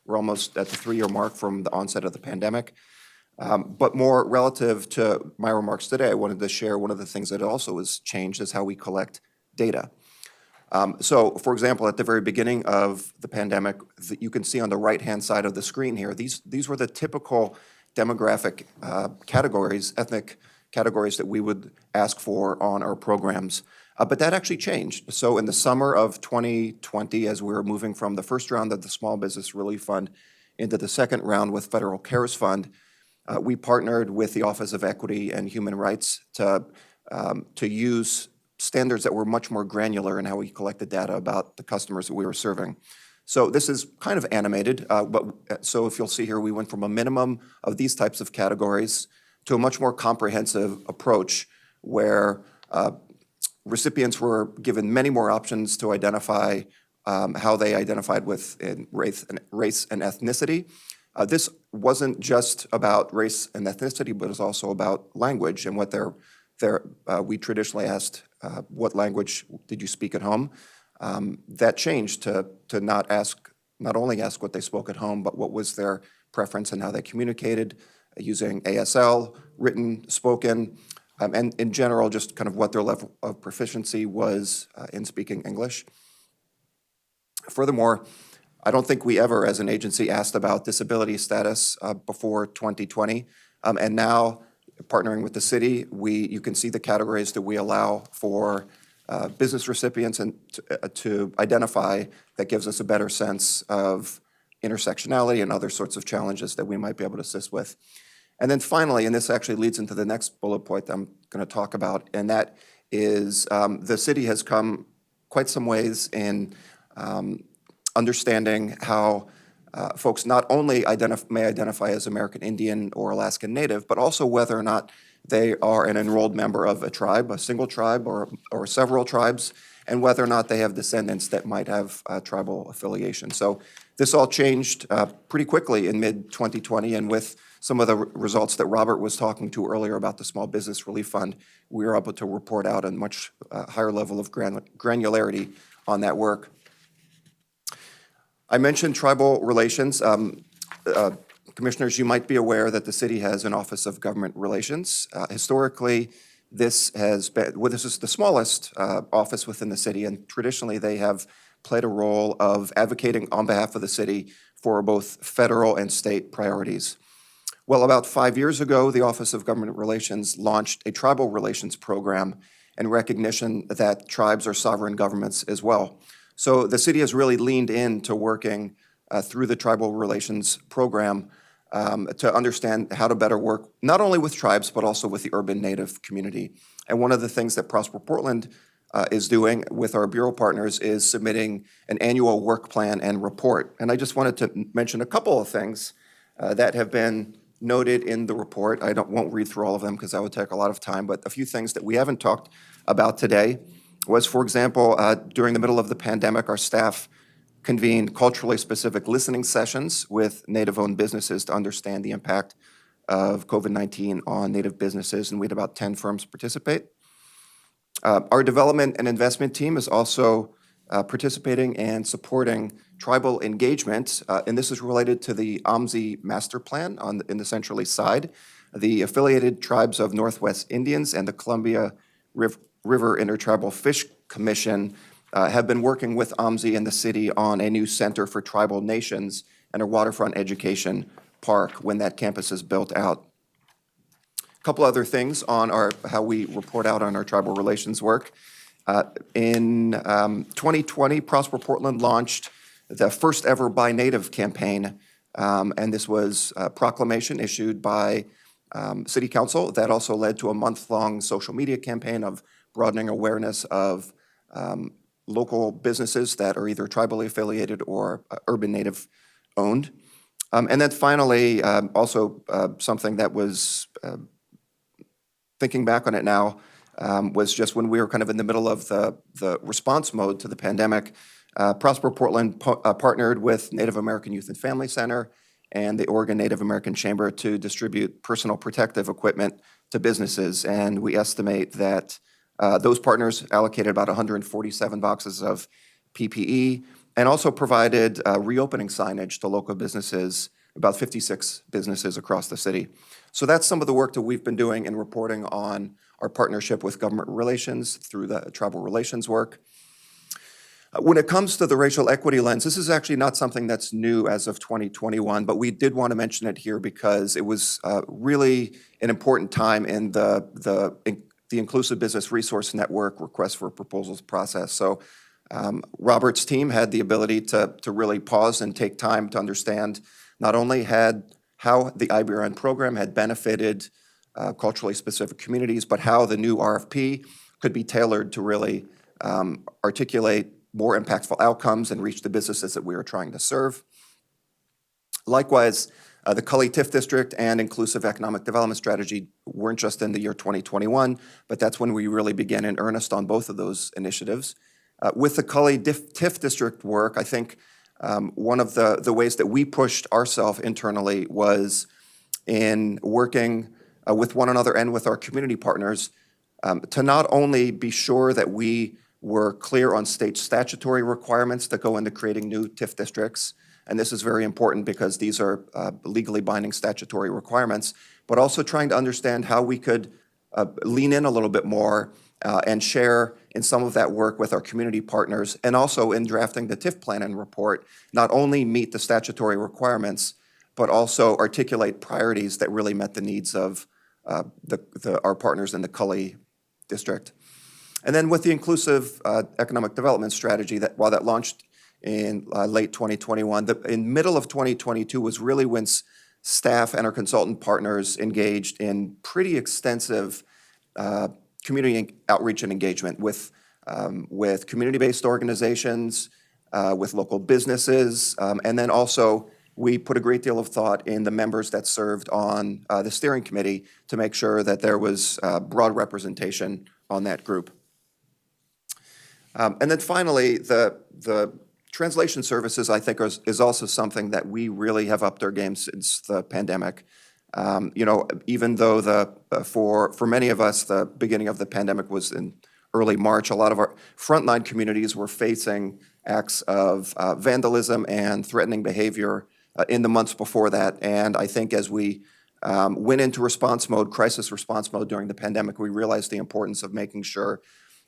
We're almost at the 3-year mark from the onset of the pandemic. But more relative to my remarks today, I wanted to share one of the things that also has changed is how we collect data. So, for example, at the very beginning of the pandemic, you can see on the right-hand side of the screen here, these were the typical demographic categories, ethnic categories that we would ask for on our programs. But that actually changed. So in the summer of 2020, as we were moving from the first round of the Small Business Relief Fund into the second round with Federal CARES Fund, we partnered with the Office of Equity and Human Rights to use standards that were much more granular in how we collected data about the customers that we were serving. So this is kind of animated, so if you'll see here, we went from a minimum of these types of categories to a much more comprehensive approach where recipients were given many more options to identify how they identified with race and ethnicity. This wasn't just about race and ethnicity, but it's also about language and what we traditionally asked, what language did you speak at home? That changed to not only ask what they spoke at home, but what was their preference and how they communicated using ASL, written, spoken, and in general, just kind of what their level of proficiency was in speaking English. Furthermore, I don't think we ever, as an agency, asked about disability status before 2020. And now, partnering with the city, you can see the categories that we allow for business recipients and to identify that gives us a better sense of intersectionality and other sorts of challenges that we might be able to assist with. And then finally, and this actually leads into the next bullet point that I'm going to talk about, and that is the city has come quite some ways in understanding how folks not only may identify as American Indian or Alaskan Native, but also whether or not they are an enrolled member of a tribe, a single tribe or several tribes, and whether or not they have descendants that might have tribal affiliation. So this all changed pretty quickly in mid-2020, and with some of the results that Robert was talking to earlier about the Small Business Relief Fund, we were able to report out a much higher level of granularity on that work. I mentioned tribal relations. Commissioners, you might be aware that the city has an Office of Government Relations. Historically, this is the smallest office within the city, and traditionally they have played a role of advocating on behalf of the city for both federal and state priorities. Well, about 5 years ago, the Office of Government Relations launched a tribal relations program in recognition that tribes are sovereign governments as well. So the city has really leaned into working through the tribal relations program to understand how to better work not only with tribes, but also with the urban Native community. And one of the things that Prosper Portland is doing with our Bureau partners is submitting an annual work plan and report. And I just wanted to mention a couple of things that have been noted in the report. I won't read through all of them because that would take a lot of time, but a few things that we haven't talked about today was, for example, during the middle of the pandemic, our staff convened culturally specific listening sessions with Native-owned businesses to understand the impact of COVID-19 on Native businesses, and we had about 10 firms participate. Our development and investment team is also participating and supporting tribal engagement, and this is related to the OMSI Master Plan in the Central East Side. The affiliated tribes of Northwest Indians and the Columbia River Intertribal Fish Commission have been working with OMSI and the city on a new Center for Tribal Nations and a waterfront education park when that campus is built out. A couple other things on how we report out on our tribal relations work. In 2020, Prosper Portland launched the first ever Buy Native campaign, and this was a proclamation issued by City Council that also led to a month-long social media campaign of broadening awareness of local businesses that are either tribally affiliated or urban Native owned. And then finally, also something that was, thinking back on it now, was just when we were kind of in the middle of the response mode to the pandemic, Prosper Portland partnered with Native American Youth and Family Center and the Oregon Native American Chamber to distribute personal protective equipment to businesses. And we estimate that those partners allocated about 147 boxes of PPE and also provided reopening signage to local businesses, about 56 businesses across the city. So that's some of the work that we've been doing in reporting on our partnership with government relations through the tribal relations work. When it comes to the racial equity lens, this is actually not something that's new as of 2021, but we did want to mention it here because it was really an important time in the Inclusive Business Resource Network request for proposals process. So Robert's team had the ability to really pause and take time to understand not only how the IBRN program had benefited culturally specific communities, but how the new RFP could be tailored to really articulate more impactful outcomes and reach the businesses that we are trying to serve. Likewise, the Cully TIF District and Inclusive Economic Development Strategy weren't just in the year 2021, but that's when we really began in earnest on both of those initiatives. With the Cully TIF District work, I think one of the ways that we pushed ourselves internally was in working with one another and with our community partners to not only be sure that we were clear on state statutory requirements that go into creating new TIF districts, and this is very important because these are legally binding statutory requirements, but also trying to understand how we could lean in a little bit more and share in some of that work with our community partners, and also in drafting the TIF plan and report, not only meet the statutory requirements, but also articulate priorities that really met the needs of our partners in the Cully district. And then with the inclusive economic development strategy, that while that launched in late 2021, in middle of 2022 was really when staff and our consultant partners engaged in pretty extensive community outreach and engagement with community-based organizations, with local businesses, and then also we put a great deal of thought in the members that served on the steering committee to make sure that there was broad representation on that group. And then finally, the translation services, I think, is also something that we really have upped our game since the pandemic. You know, even though for many of us, the beginning of the pandemic was in early March, a lot of our frontline communities were facing acts of vandalism and threatening behavior in the months before that. And I think as we went into response mode, crisis response mode during the pandemic, we realized the importance of making sure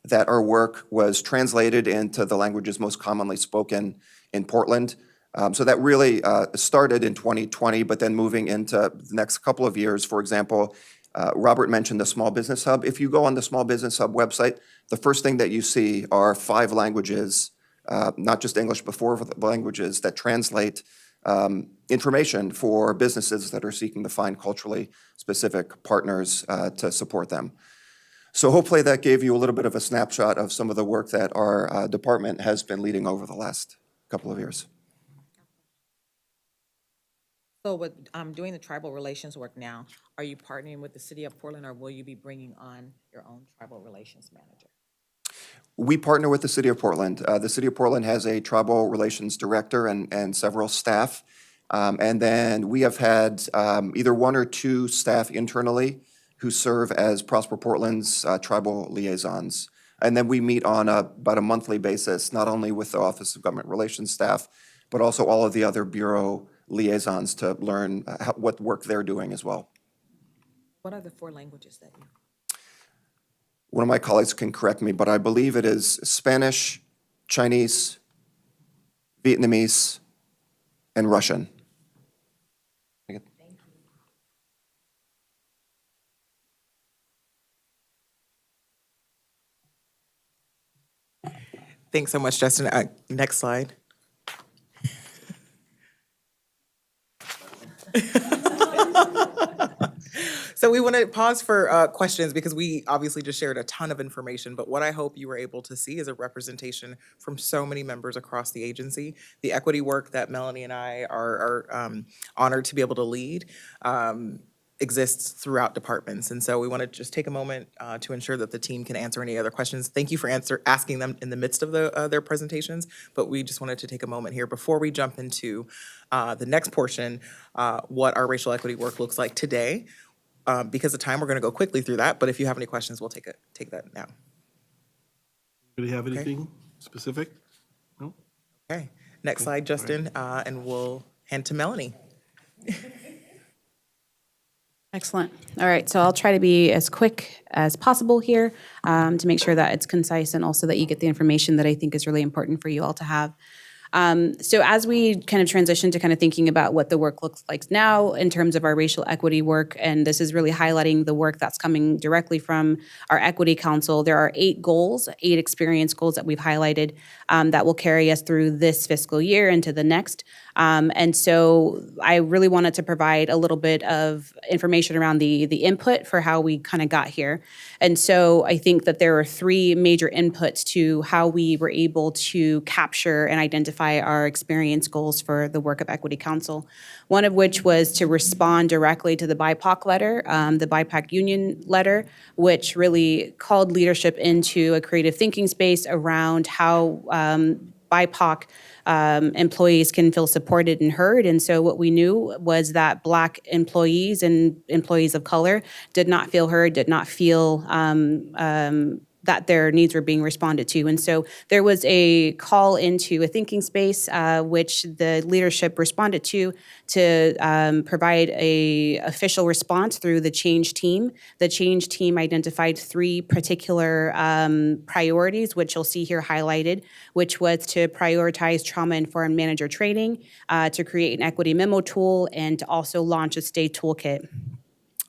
that our work was translated into the languages most commonly spoken in Portland. So that really started in 2020, but then moving into the next couple of years, for example, Robert mentioned the Small Business Hub. If you go on the Small Business Hub website, the first thing that you see are 5 languages, not just English, but 4 languages that translate information for businesses that are seeking to find culturally specific partners to support them. So hopefully that gave you a little bit of a snapshot of some of the work that our department has been leading over the last couple of years. So with doing the tribal relations work now, are you partnering with the city of Portland, or will you be bringing on your own tribal relations manager? We partner with the City of Portland. The City of Portland has a tribal relations director and several staff. And then we have had either 1 or 2 staff internally who serve as Prosper Portland's tribal liaisons. And then we meet on about a monthly basis, not only with the Office of Government Relations staff, but also all of the other bureau liaisons to learn what work they're doing as well. What are the 4 languages that you? One of my colleagues can correct me, but I believe it is Spanish, Chinese, Vietnamese, and Russian. Thanks so much, Justin. Next slide. So we want to pause for questions because we obviously just shared a ton of information, but what I hope you were able to see is a representation from so many members across the agency. The equity work that Melanie and I are honored to be able to lead exists throughout departments. And so we want to just take a moment to ensure that the team can answer any other questions. Thank you for asking them in the midst of their presentations, but we just wanted to take a moment here before we jump into the next portion, what our racial equity work looks like today. Because of time, we're going to go quickly through that, but if you have any questions, we'll take that now. Anybody have anything specific? No? Okay, next slide, Justin, and we'll hand to Melanie. Excellent. All right, so I'll try to be as quick as possible here to make sure that it's concise and also that you get the information that I think is really important for you all to have. So as we kind of transition to kind of thinking about what the work looks like now in terms of our racial equity work, and this is really highlighting the work that's coming directly from our Equity Council, there are 8 goals, 8 experience goals that we've highlighted that will carry us through this fiscal year into the next. And so I really wanted to provide a little bit of information around the input for how we kind of got here. And so I think that there are 3 major inputs to how we were able to capture and identify our experience goals for the work of Equity Council. One of which was to respond directly to the BIPOC letter, the BIPOC union letter, which really called leadership into a creative thinking space around how BIPOC employees can feel supported and heard. And so what we knew was that Black employees and employees of color did not feel heard, did not feel that their needs were being responded to. And so there was a call into a thinking space, which the leadership responded to provide a official response through the Change team. The Change team identified 3 particular priorities, which you'll see here highlighted, which was to prioritize trauma-informed manager training, to create an equity memo tool, and to also launch a STAY toolkit.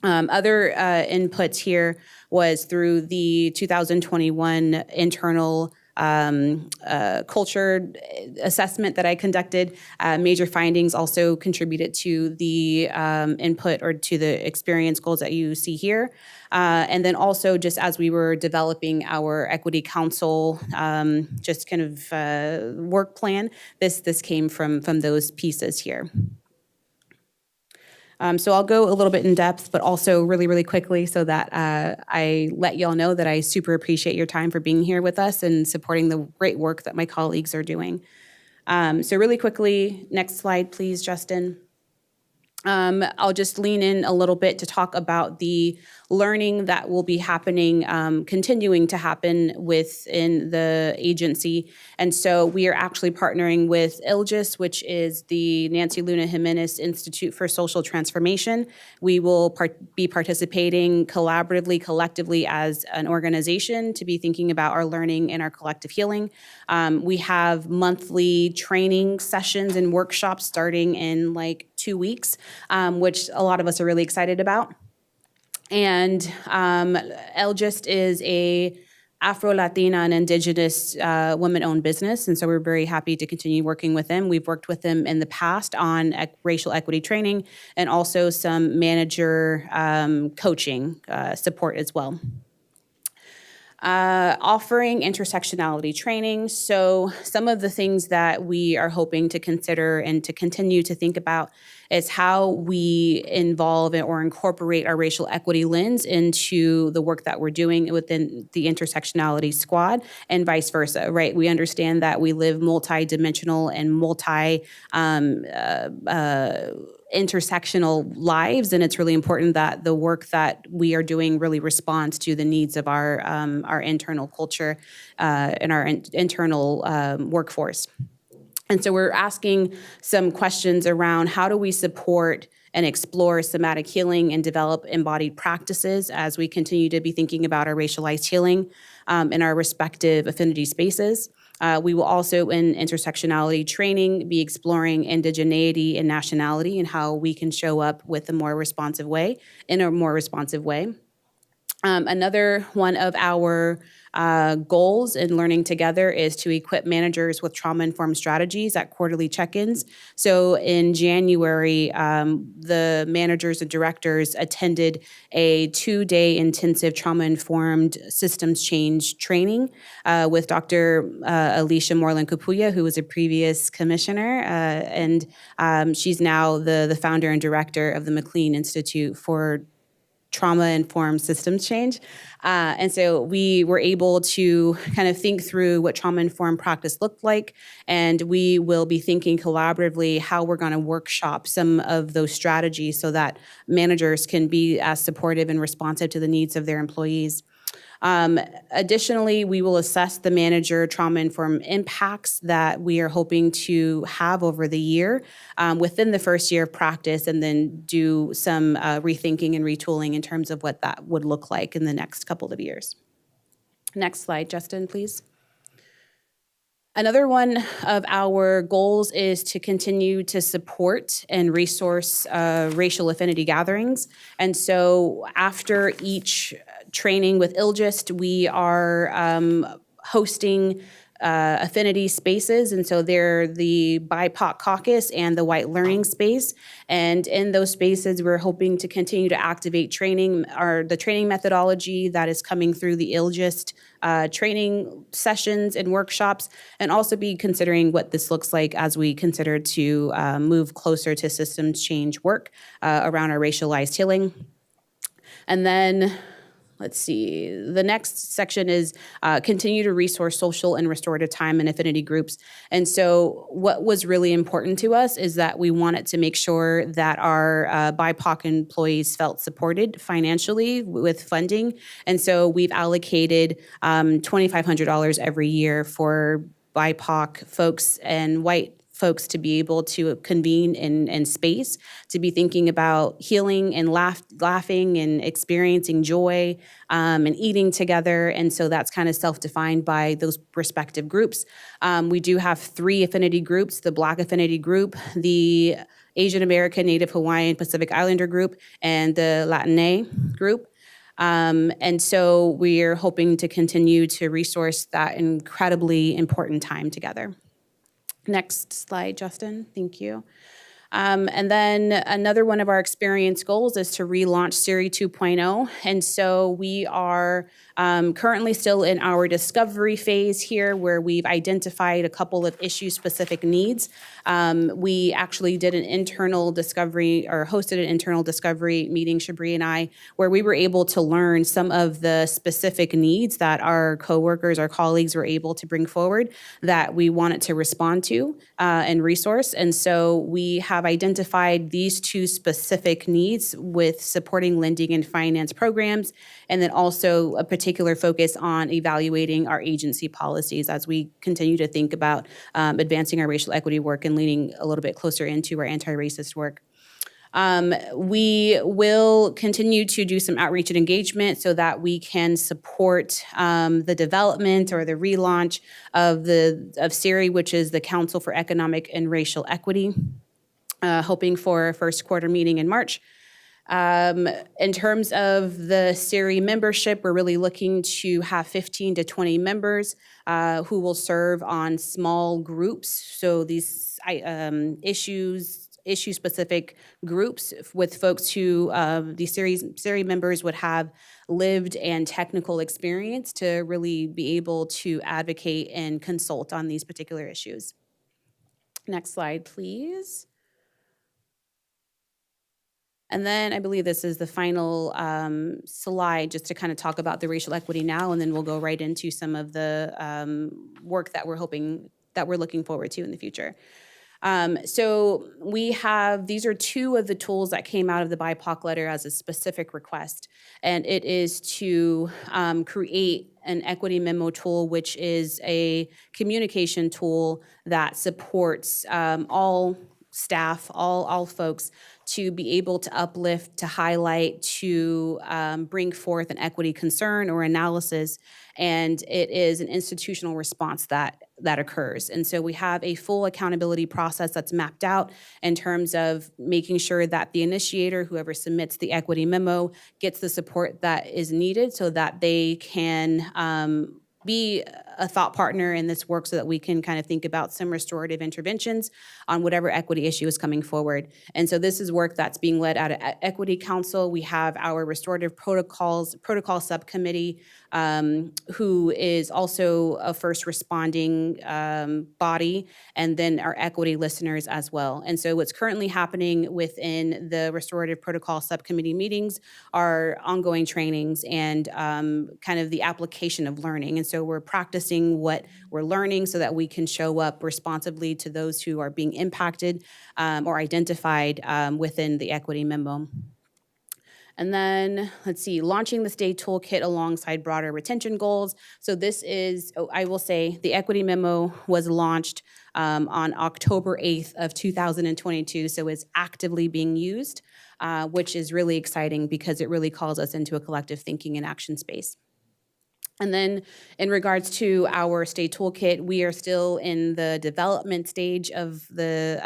Other inputs here was through the 2021 internal culture assessment that I conducted. Major findings also contributed to the input or to the experience goals that you see here. And then also just as we were developing our Equity Council just kind of work plan, this came from those pieces here. So I'll go a little bit in depth, but also really, really quickly so that I let y'all know that I super appreciate your time for being here with us and supporting the great work that my colleagues are doing. So really quickly, next slide, please, Justin. I'll just lean in a little bit to talk about the learning that will be happening, continuing to happen within the agency. And so we are actually partnering with ILGIS, which is the Nancy Luna Jimenez Institute for Social Transformation. We will be participating collaboratively, collectively as an organization to be thinking about our learning and our collective healing. We have monthly training sessions and workshops starting in like 2 weeks, which a lot of us are really excited about. And ILGIS is a Afro-Latina and Indigenous women-owned business, and so we're very happy to continue working with them. We've worked with them in the past on racial equity training and also some manager coaching support as well. Offering intersectionality training. So some of the things that we are hoping to consider and to continue to think about is how we involve or incorporate our racial equity lens into the work that we're doing within the intersectionality squad and vice versa, right? We understand that we live multi-dimensional and intersectional lives, and it's really important that the work that we are doing really responds to the needs of our internal culture and our internal workforce. And so we're asking some questions around how do we support and explore somatic healing and develop embodied practices as we continue to be thinking about our racialized healing in our respective affinity spaces. We will also, in intersectionality training, be exploring indigeneity and nationality and how we can show up with a more responsive way, in a more responsive way. Another one of our goals in learning together is to equip managers with trauma-informed strategies at quarterly check-ins. So in January, the managers and directors attended a 2-day intensive trauma-informed systems change training with Dr. Alicia Moreland-Capulla, who was a previous commissioner, and she's now the founder and director of the McLean Institute for Trauma-Informed Systems Change. And so we were able to kind of think through what trauma-informed practice looked like, and we will be thinking collaboratively how we're going to workshop some of those strategies so that managers can be as supportive and responsive to the needs of their employees. Additionally, we will assess the manager trauma-informed impacts that we are hoping to have over the year within the first year of practice, and then do some rethinking and retooling in terms of what that would look like in the next couple of years. Next slide, Justin, please. Another one of our goals is to continue to support and resource racial affinity gatherings. And so after each training with ILGIST, we are hosting affinity spaces, and so they're the BIPOC caucus and the white learning space. And in those spaces, we're hoping to continue to activate training, or the training methodology that is coming through the ILGIST training sessions and workshops, and also be considering what this looks like as we consider to move closer to systems change work around our racialized healing. And then let's see, the next section is continue to resource social and restorative time and affinity groups. And so what was really important to us is that we wanted to make sure that our BIPOC employees felt supported financially with funding. And so we've allocated $2,500 every year for BIPOC folks and white folks to be able to convene in space, to be thinking about healing and laughing and experiencing joy and eating together. And so that's kind of self-defined by those respective groups. We do have 3 affinity groups: the Black affinity group, the Asian American, Native Hawaiian, Pacific Islander group, and the Latine group. And so we're hoping to continue to resource that incredibly important time together. Next slide, Justin. Thank you. And then another one of our experience goals is to relaunch SERI 2.0. And so we are currently still in our discovery phase here, where we've identified a couple of issue-specific needs. We actually did an internal discovery, or hosted an internal discovery meeting, Shabri and I, where we were able to learn some of the specific needs that our coworkers, our colleagues were able to bring forward that we wanted to respond to and resource. And so we have identified these two specific needs with supporting lending and finance programs, and then also a particular focus on evaluating our agency policies as we continue to think about advancing our racial equity work and leaning a little bit closer into our anti-racist work. We will continue to do some outreach and engagement so that we can support the development or the relaunch of SERI, which is the Council for Economic and Racial Equity, hoping for a first quarter meeting in March. In terms of the SERI membership, we're really looking to have 15 to 20 members who will serve on small groups. So these issue-specific groups with folks who these SERI members would have lived and technical experience to really be able to advocate and consult on these particular issues. Next slide, please. And then I believe this is the final slide, just to kind of talk about the racial equity now, and then we'll go right into some of the work that we're looking forward to in the future. So we have, these are two of the tools that came out of the BIPOC letter as a specific request, and it is to create an equity memo tool, which is a communication tool that supports all staff, all folks, to be able to uplift, to highlight, to bring forth an equity concern or analysis, and it is an institutional response that occurs. And so we have a full accountability process that's mapped out in terms of making sure that the initiator, whoever submits the equity memo, gets the support that is needed so that they can be a thought partner in this work so that we can kind of think about some restorative interventions on whatever equity issue is coming forward. And so this is work that's being led out of Equity Council. We have our restorative protocol subcommittee, who is also a first responding body, and then our equity listeners as well. And so what's currently happening within the restorative protocol subcommittee meetings are ongoing trainings and kind of the application of learning. And so we're practicing what we're learning so that we can show up responsibly to those who are being impacted or identified within the equity memo. And then, let's see, launching the state toolkit alongside broader retention goals. So this is, I will say, the equity memo was launched on October 8th of 2022, so it's actively being used, which is really exciting because it really calls us into a collective thinking and action space. And then in regards to our state toolkit, we are still in the development stage of the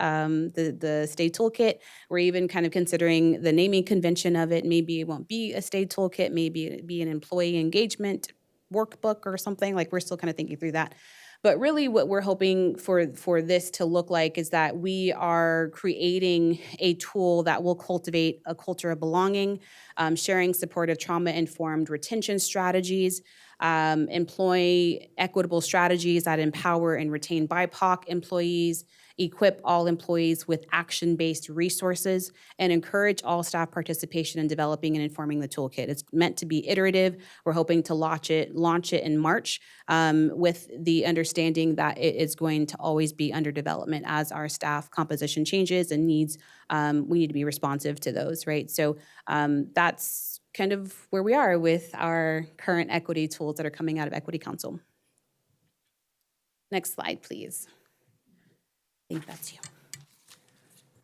state toolkit. We're even kind of considering the naming convention of it. Maybe it won't be a state toolkit, maybe it'd be an employee engagement workbook or something. Like, we're still kind of thinking through that. But really what we're hoping for this to look like is that we are creating a tool that will cultivate a culture of belonging, sharing supportive trauma-informed retention strategies, employ equitable strategies that empower and retain BIPOC employees, equip all employees with action-based resources, and encourage all staff participation in developing and informing the toolkit. It's meant to be iterative. We're hoping to launch it in March with the understanding that it is going to always be under development as our staff composition changes and needs. We need to be responsive to those, right? So that's kind of where we are with our current equity tools that are coming out of Equity Council. Next slide, please. I think that's you.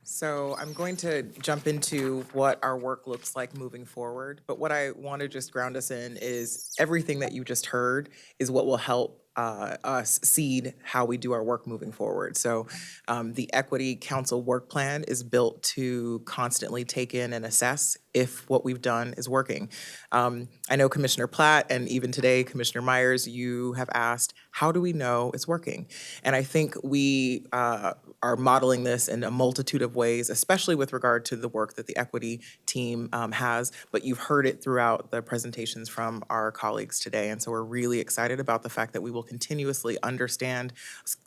So I'm going to jump into what our work looks like moving forward. But what I want to just ground us in is everything that you just heard is what will help us seed how we do our work moving forward. So the Equity Council work plan is built to constantly take in and assess if what we've done is working. I know Commissioner Platt and even today, Commissioner Myers, you have asked, how do we know it's working? And I think we are modeling this in a multitude of ways, especially with regard to the work that the equity team has, but you've heard it throughout the presentations from our colleagues today. And so we're really excited about the fact that we will continuously understand,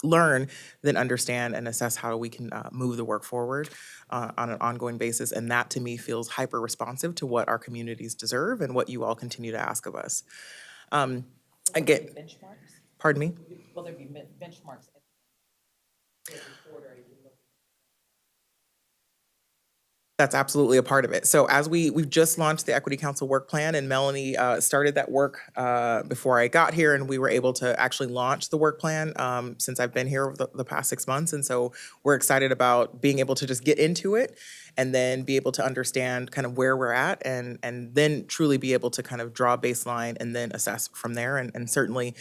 learn, then understand and assess how we can move the work forward on an ongoing basis. And that to me feels hyper responsive to what our communities deserve and what you all continue to ask of us. Again, Benchmarks? pardon me? Will there be benchmarks? That's absolutely a part of it. So as we've just launched the Equity Council work plan, and Melanie started that work before I got here, and we were able to actually launch the work plan since I've been here over the past 6 months. And so we're excited about being able to just get into it and then be able to understand kind of where we're at and then truly be able to kind of draw a baseline and then assess from there. And certainly,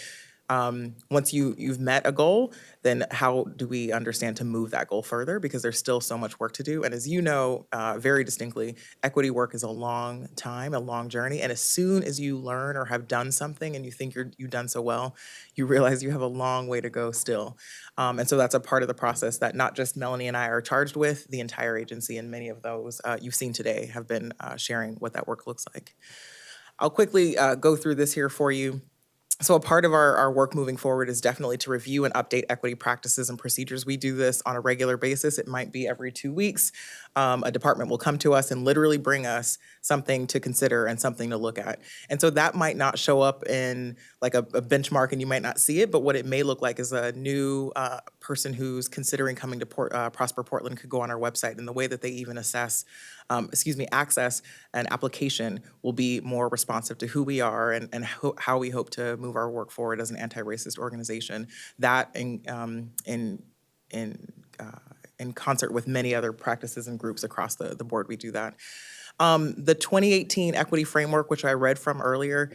once you've met a goal, then how do we understand to move that goal further? Because there's still so much work to do. And as you know very distinctly, equity work is a long time, a long journey. And as soon as you learn or have done something and you think you've done so well, you realize you have a long way to go still. And so that's a part of the process that not just Melanie and I are charged with, the entire agency, and many of those you've seen today have been sharing what that work looks like. I'll quickly go through this here for you. So a part of our work moving forward is definitely to review and update equity practices and procedures. We do this on a regular basis. It might be every 2 weeks. A department will come to us and literally bring us something to consider and something to look at. And so that might not show up in like a benchmark and you might not see it, but what it may look like is a new person who's considering coming to Prosper Portland could go on our website, and the way that they even access an application will be more responsive to who we are and how we hope to move our work forward as an anti-racist organization. That in concert with many other practices and groups across the board, we do that. The 2018 Equity Framework, which I read from earlier,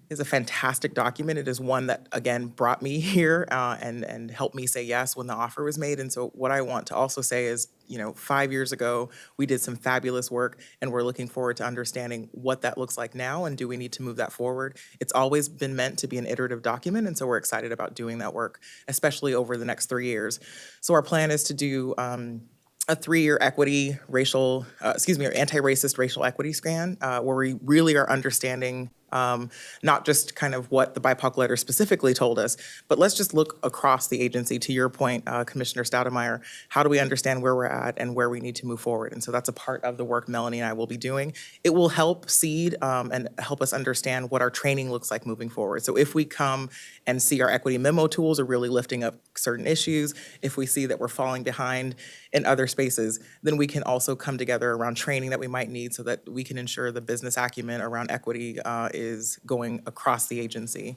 is a fantastic document. It is one that, again, brought me here and helped me say yes when the offer was made. And so what I want to also say is, 5 years ago, we did some fabulous work, and we're looking forward to understanding what that looks like now, and do we need to move that forward? It's always been meant to be an iterative document, and so we're excited about doing that work, especially over the next 3 years. So our plan is to do a 3-year anti-racist racial equity scan, where we really are understanding not just kind of what the BIPOC letter specifically told us, but let's just look across the agency. To your point, Commissioner Stoudemeyer, how do we understand where we're at and where we need to move forward? And so that's a part of the work Melanie and I will be doing. It will help seed and help us understand what our training looks like moving forward. So if we come and see our equity memo tools are really lifting up certain issues, if we see that we're falling behind in other spaces, then we can also come together around training that we might need so that we can ensure the business acumen around equity is going across the agency.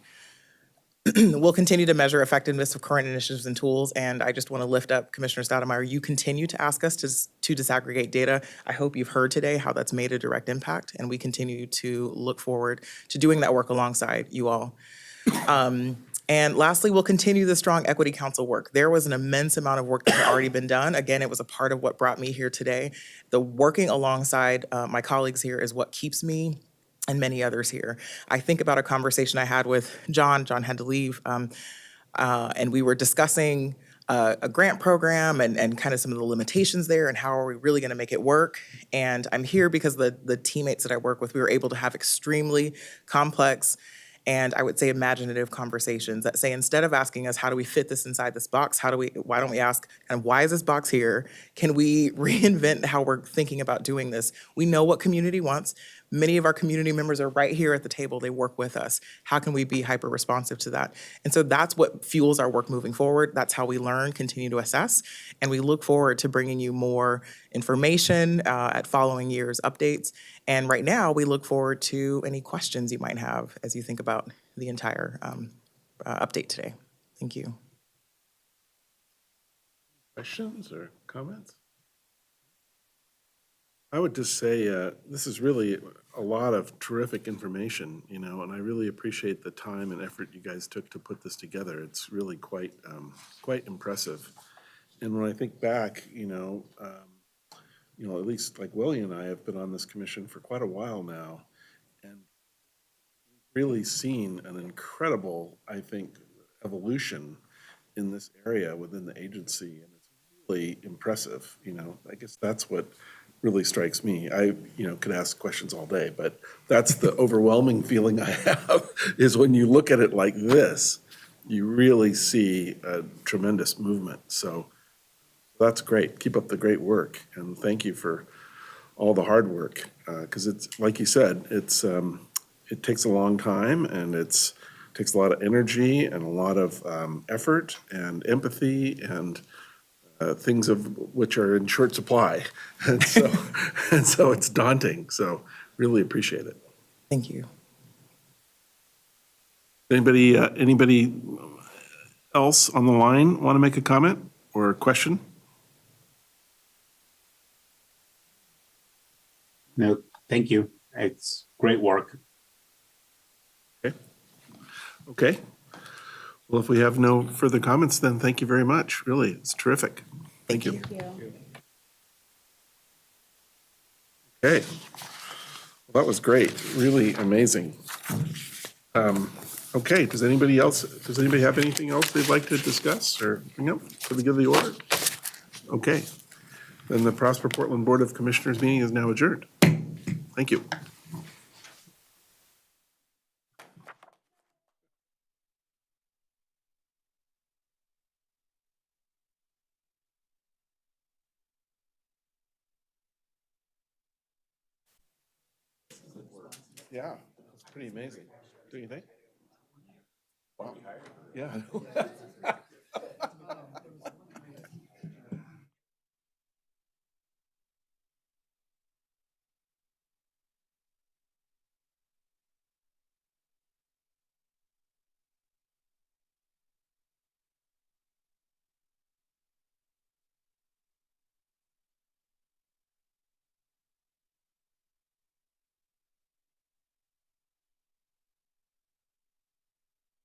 We'll continue to measure effectiveness of current initiatives and tools, and I just want to lift up Commissioner Stoudemeyer. You continue to ask us to disaggregate data. I hope you've heard today how that's made a direct impact, and we continue to look forward to doing that work alongside you all. And lastly, we'll continue the strong Equity Council work. There was an immense amount of work that had already been done. Again, it was a part of what brought me here today. The working alongside my colleagues here is what keeps me and many others here. I think about a conversation I had with John. John had to leave, and we were discussing a grant program and kind of some of the limitations there and how are we really going to make it work. And I'm here because the teammates that I work with, we were able to have extremely complex and I would say imaginative conversations that say, instead of asking us, how do we fit this inside this box? Why don't we ask, kind of, why is this box here? Can we reinvent how we're thinking about doing this? We know what community wants. Many of our community members are right here at the table. They work with us. How can we be hyper responsive to that? And so that's what fuels our work moving forward. That's how we learn, continue to assess, and we look forward to bringing you more information at following years' updates. And right now, we look forward to any questions you might have as you think about the entire update today. Thank you. Questions or comments? I would just say, this is really a lot of terrific information, you know, and I really appreciate the time and effort you guys took to put this together. It's really quite, quite impressive. And when I think back, at least like Willie and I have been on this commission for quite a while now, and really seen an incredible, I think, evolution in this area within the agency, and it's really impressive, I guess that's what really strikes me. I, could ask questions all day, but that's the overwhelming feeling I have, is when you look at it like this, you really see a tremendous movement. So that's great. Keep up the great work, and thank you for all the hard work, because it's, like you said, it takes a long time, and it takes a lot of energy and a lot of effort and empathy and things of which are in short supply. And so it's daunting. So really appreciate it. Thank you. Anybody else on the line want to make a comment or a question? No, thank you. It's great work. Okay. Well, if we have no further comments, then thank you very much. Really, it's terrific. Thank you. Okay. Well, that was great. Really amazing. Okay, does anybody have anything else they'd like to discuss or bring up for the good of the order? Okay. Then the Prosper Portland Board of Commissioners meeting is now adjourned. Thank you. Yeah, it's pretty amazing. Don't you think? Wow. Yeah.